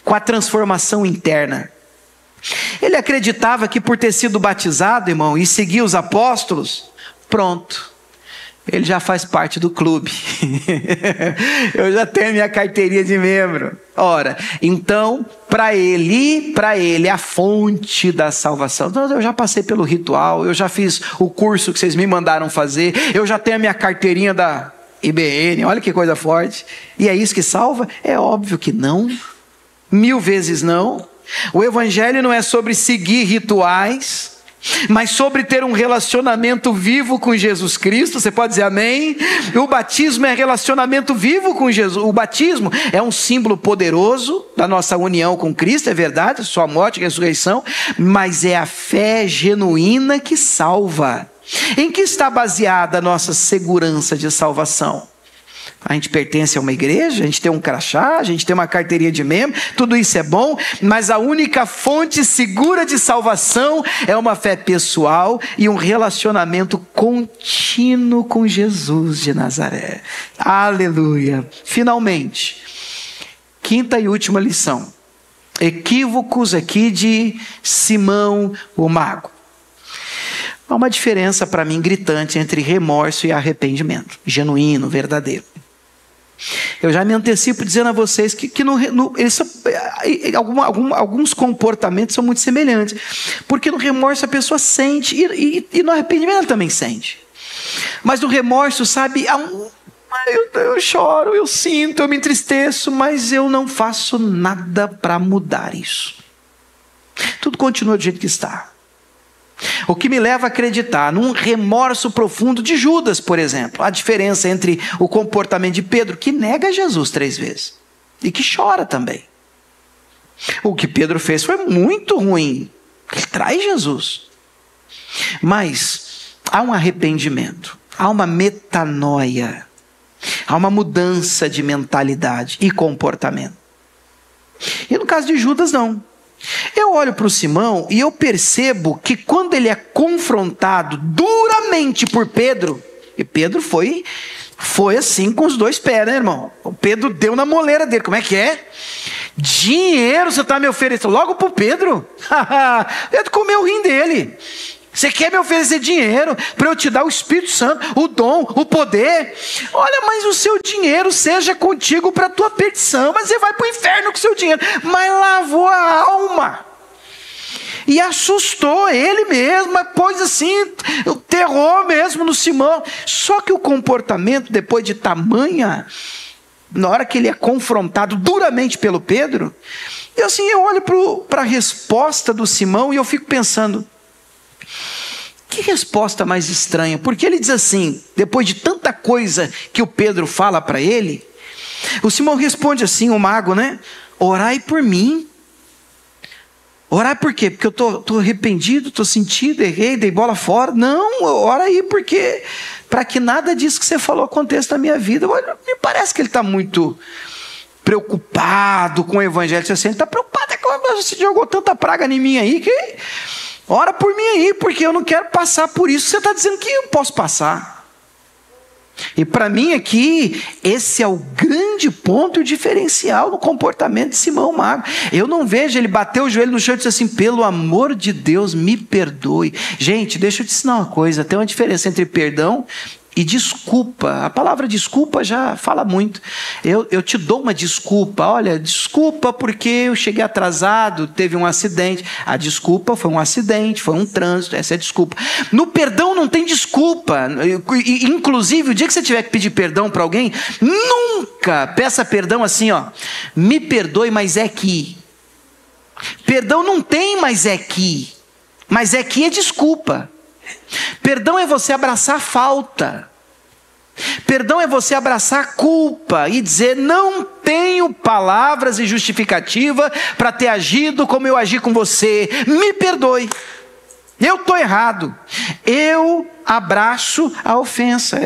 com a transformação interna. Ele acreditava que por ter sido batizado, irmão, e seguir os apóstolos, pronto, ele já faz parte do clube. Eu já tenho minha carteirinha de membro. Ora, então, para ele, a fonte da salvação. Então, eu já passei pelo ritual, eu já fiz o curso que vocês me mandaram fazer, eu já tenho a minha carteirinha da IBN, olha que coisa forte. E é isso que salva? É óbvio que não. 1000 vezes não. O evangelho não é sobre seguir rituais, mas sobre ter um relacionamento vivo com Jesus Cristo. Você pode dizer amém? O batismo é relacionamento vivo com Jesus. O batismo é um símbolo poderoso da nossa união com Cristo, é verdade, sua morte e ressurreição, mas é a fé genuína que salva. Em que está baseada a nossa segurança de salvação? A gente pertence a uma igreja, a gente tem um crachá, a gente tem uma carteirinha de membro, tudo isso é bom, mas a única fonte segura de salvação é uma fé pessoal e um relacionamento contínuo com Jesus de Nazaré. Aleluia! Finalmente, quinta e última lição. Equívocos aqui de Simão o mago. Há uma diferença para mim gritante entre remorso e arrependimento, genuíno, verdadeiro. Eu já me antecipo dizendo a vocês que alguns comportamentos são muito semelhantes, porque no remorso a pessoa sente, e no arrependimento ela também sente. Mas no remorso, sabe, eu choro, eu sinto, eu me entristeço, mas eu não faço nada para mudar isso. Tudo continua do jeito que está. O que me leva a acreditar num remorso profundo de Judas, por exemplo. A diferença entre o comportamento de Pedro, que nega Jesus 3 vezes, e que chora também. O que Pedro fez foi muito ruim. Ele trai Jesus. Mas há um arrependimento, há uma metanoia, há uma mudança de mentalidade e comportamento. E no caso de Judas, não. Eu olho para o Simão e eu percebo que quando ele é confrontado duramente por Pedro, e Pedro foi assim com os 2 pés, né, irmão? O Pedro deu na moleira dele. Como é que é? Dinheiro você está me oferecendo logo para o Pedro? Pedro comeu o rim dele. Você quer me oferecer dinheiro para eu te dar o Espírito Santo, o dom, o poder? Olha, mas o seu dinheiro seja contigo para a tua perdição. Mas você vai para o inferno com o seu dinheiro. Mas lavou a alma. E assustou ele mesmo, pôs assim, o terror mesmo no Simão. Só que o comportamento, depois de tamanha, na hora que ele é confrontado duramente pelo Pedro, eu olho para a resposta do Simão e eu fico pensando, que resposta mais estranha, porque ele diz assim, depois de tanta coisa que o Pedro fala para ele, o Simão responde assim, o mago, né? Orai por mim. Orar por quê? Porque eu estou arrependido, estou sentido, errei, dei bola fora. Não, ora aí porque para que nada disso que você falou aconteça na minha vida. Olha, me parece que ele está muito preocupado com o evangelho. Ele está preocupado, você jogou tanta praga em mim aí que... Ora por mim aí, porque eu não quero passar por isso. Você está dizendo que eu posso passar. E para mim aqui, esse é o grande ponto e o diferencial no comportamento de Simão Mago. Eu não vejo ele bater o joelho no chão e dizer assim, pelo amor de Deus, me perdoe. Gente, deixa eu te ensinar uma coisa, tem uma diferença entre perdão e desculpa. A palavra desculpa já fala muito. Eu te dou uma desculpa. Olha, desculpa porque eu cheguei atrasado, teve um acidente. A desculpa foi um acidente, foi um trânsito. Essa é a desculpa. No perdão não tem desculpa. Inclusive, o dia que você tiver que pedir perdão para alguém, nunca peça perdão assim, ó. Me perdoe, mas é que. Perdão não tem, mas é que. Mas é que é desculpa. Perdão é você abraçar a falta. Perdão é você abraçar a culpa e dizer, não tenho palavras e justificativa para ter agido como eu agi com você. Me perdoe. Eu estou errado. Eu abraço a ofensa,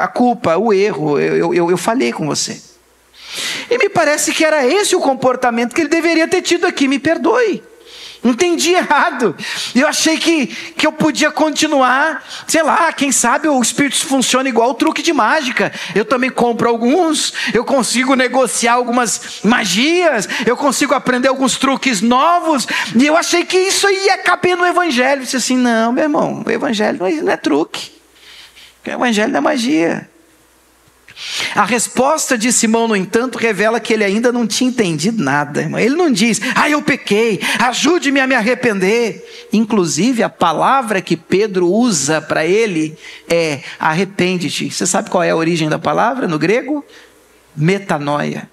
a culpa, o erro. Eu falhei com você. E me parece que era esse o comportamento que ele deveria ter tido aqui. Me perdoe. Entendi errado. Eu achei que eu podia continuar, sei lá, quem sabe o Espírito funciona igual o truque de mágica. Eu também compro alguns, eu consigo negociar algumas magias, eu consigo aprender alguns truques novos. E eu achei que isso ia caber no Evangelho. Eu disse assim, não, meu irmão, o Evangelho não é truque. O Evangelho não é magia. A resposta de Simão, no entanto, revela que ele ainda não tinha entendido nada, irmão. Ele não diz, eu pequei, ajude-me a me arrepender. Inclusive, a palavra que Pedro usa para ele é arrepende-te. Você sabe qual é a origem da palavra no grego? Metanoia.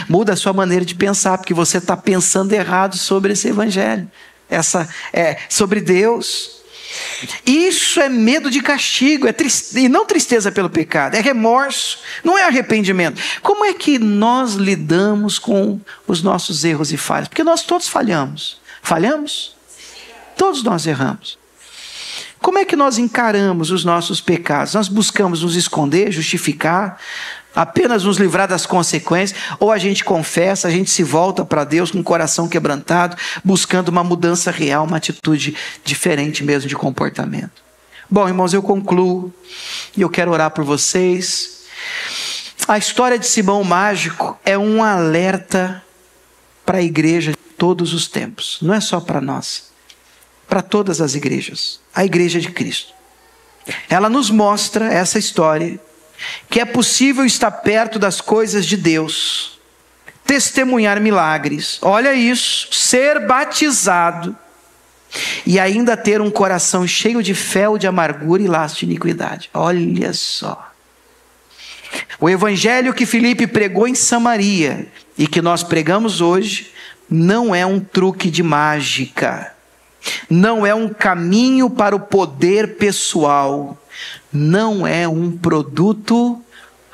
Muda a sua maneira de pensar, porque você está pensando errado sobre esse evangelho. Sobre Deus. Isso é medo de castigo, e não tristeza pelo pecado, é remorso, não é arrependimento. Como é que nós lidamos com os nossos erros e falhas? Porque nós todos falhamos. Falhamos? Todos nós erramos. Como é que nós encaramos os nossos pecados? Nós buscamos nos esconder, justificar, apenas nos livrar das consequências, ou a gente confessa, a gente se volta para Deus com o coração quebrantado, buscando uma mudança real, uma atitude diferente mesmo de comportamento. Bom, irmãos, eu concluo e eu quero orar por vocês. A história de Simão o Mágico é um alerta para a igreja de todos os tempos, não é só para nós, para todas as igrejas, a igreja de Cristo. Ela nos mostra, essa história, que é possível estar perto das coisas de Deus, testemunhar milagres, olha isso, ser batizado e ainda ter um coração cheio de fel, de amargura e laço de iniquidade. Olha só. O evangelho que Filipe pregou em Samaria e que nós pregamos hoje não é um truque de mágica, não é um caminho para o poder pessoal, não é um produto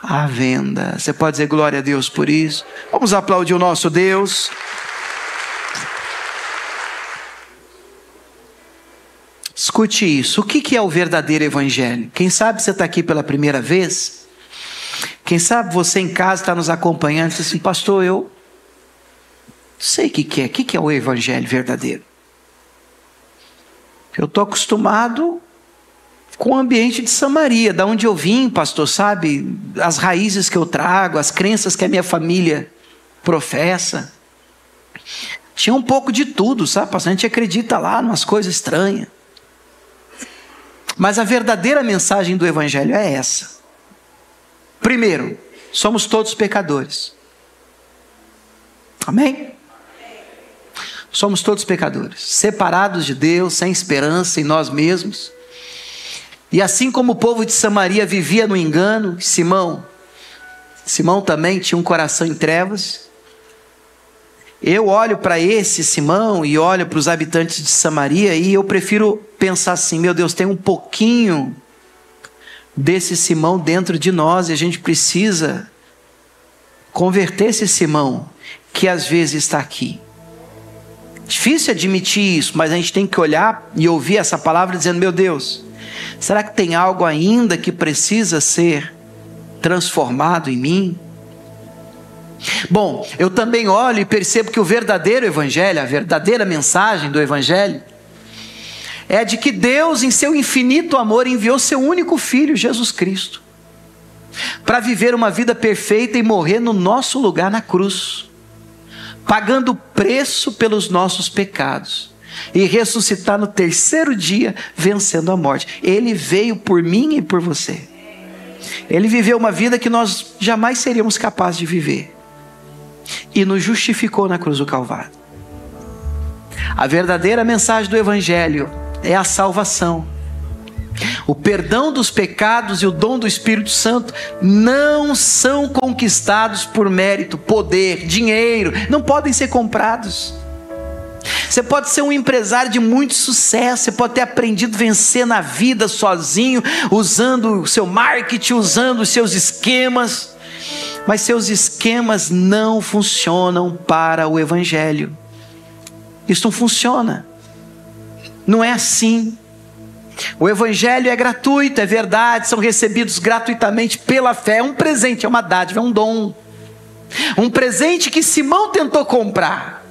à venda. Você pode dizer glória a Deus por isso? Vamos aplaudir o nosso Deus. Escute isso. O que é o verdadeiro evangelho? Quem sabe você está aqui pela primeira vez? Quem sabe você em casa está nos acompanhando e diz assim, pastor, eu sei o que é. O que é o evangelho verdadeiro? Eu estou acostumado com o ambiente de Samaria, da onde eu vim, pastor, sabe? As raízes que eu trago, as crenças que a minha família professa. Tinha um pouco de tudo, sabe, pastor? A gente acredita lá umas coisas estranhas. Mas a verdadeira mensagem do evangelho é essa. Primeiro, somos todos pecadores. Amém? Somos todos pecadores, separados de Deus, sem esperança em nós mesmos. E assim como o povo de Samaria vivia no engano, Simão também tinha um coração em trevas. Eu olho para esse Simão e olho para os habitantes de Samaria e eu prefiro pensar assim, meu Deus, tem um pouquinho desse Simão dentro de nós e a gente precisa converter esse Simão que às vezes está aqui. Difícil admitir isso, mas a gente tem que olhar e ouvir essa palavra dizendo, meu Deus, será que tem algo ainda que precisa ser transformado em mim? Bom, eu também olho e percebo que o verdadeiro evangelho, a verdadeira mensagem do evangelho, é de que Deus, em seu infinito amor, enviou seu único filho, Jesus Cristo, para viver uma vida perfeita e morrer no nosso lugar na cruz, pagando o preço pelos nossos pecados e ressuscitar no terceiro dia, vencendo a morte. Ele veio por mim e por você. Ele viveu uma vida que nós jamais seríamos capazes de viver e nos justificou na cruz do Calvário. A verdadeira mensagem do evangelho é a salvação. O perdão dos pecados e o dom do Espírito Santo não são conquistados por mérito, poder, dinheiro, não podem ser comprados. Você pode ser um empresário de muito sucesso, você pode ter aprendido a vencer na vida sozinho, usando o seu marketing, usando os seus esquemas, mas seus esquemas não funcionam para o evangelho. Isso não funciona, não é assim. O evangelho é gratuito, é verdade, são recebidos gratuitamente pela fé, é um presente, é uma dádiva, é um dom. Um presente que Simão tentou comprar,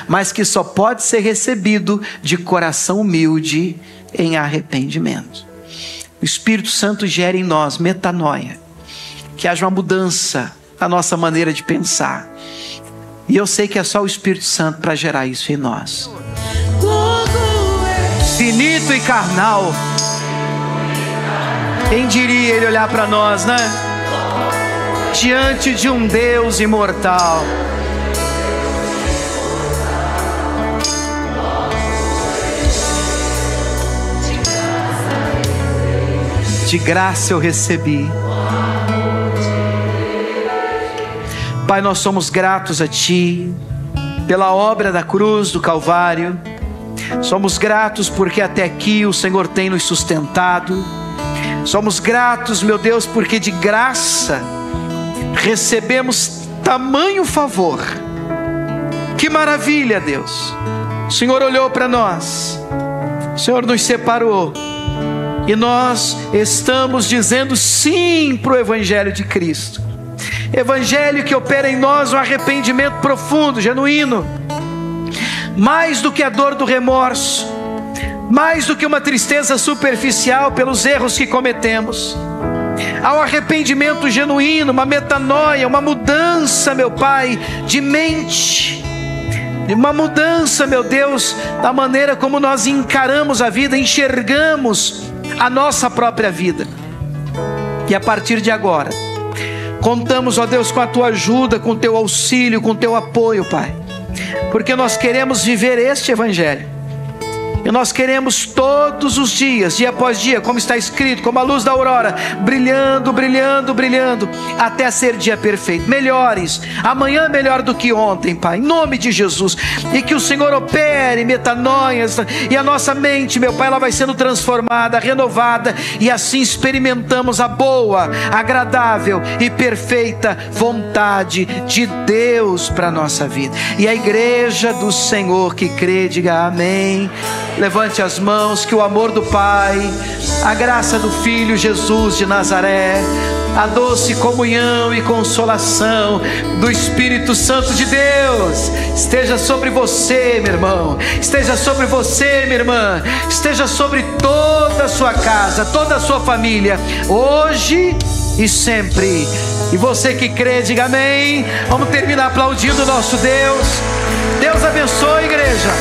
mas que só pode ser recebido de coração humilde em arrependimento. O Espírito Santo gera em nós metanoia, que haja uma mudança na nossa maneira de pensar. E eu sei que é só o Espírito Santo para gerar isso em nós. Finito e carnal. Quem diria ele olhar para nós, né? Diante de um Deus imortal. De graça eu recebi. Pai, nós somos gratos a Ti pela obra da cruz do Calvário. Somos gratos porque até aqui o Senhor tem nos sustentado. Somos gratos, meu Deus, porque de graça recebemos tamanho favor. Que maravilha, Deus. O Senhor olhou para nós, o Senhor nos separou, e nós estamos dizendo sim para o Evangelho de Cristo. Evangelho que opera em nós um arrependimento profundo, genuíno. Mais do que a dor do remorso, mais do que uma tristeza superficial pelos erros que cometemos. Há um arrependimento genuíno, uma metanoia, uma mudança, meu Pai, de mente. Uma mudança, meu Deus, da maneira como nós encaramos a vida, enxergamos a nossa própria vida. E a partir de agora, contamos, ó Deus, com a Tua ajuda, com o Teu auxílio, com o Teu apoio, Pai. Porque nós queremos viver este Evangelho. E nós queremos todos os dias, dia após dia, como está escrito, como a luz da aurora, brilhando, brilhando, brilhando, até ser dia perfeito. Melhores, amanhã melhor do que ontem, Pai, em nome de Jesus. E que o Senhor opere metanoias, e a nossa mente, meu Pai, ela vai sendo transformada, renovada, e assim experimentamos a boa, agradável e perfeita vontade de Deus para a nossa vida. E a igreja do Senhor que crê, diga amém. Levante as mãos. Que o amor do Pai, a graça do Filho Jesus de Nazaré, a doce comunhão e consolação do Espírito Santo de Deus esteja sobre você, meu irmão, esteja sobre você, minha irmã, esteja sobre toda a sua casa, toda a sua família, hoje e sempre. E você que crê, diga amém. Vamos terminar aplaudindo o nosso Deus. Deus abençoe, igreja.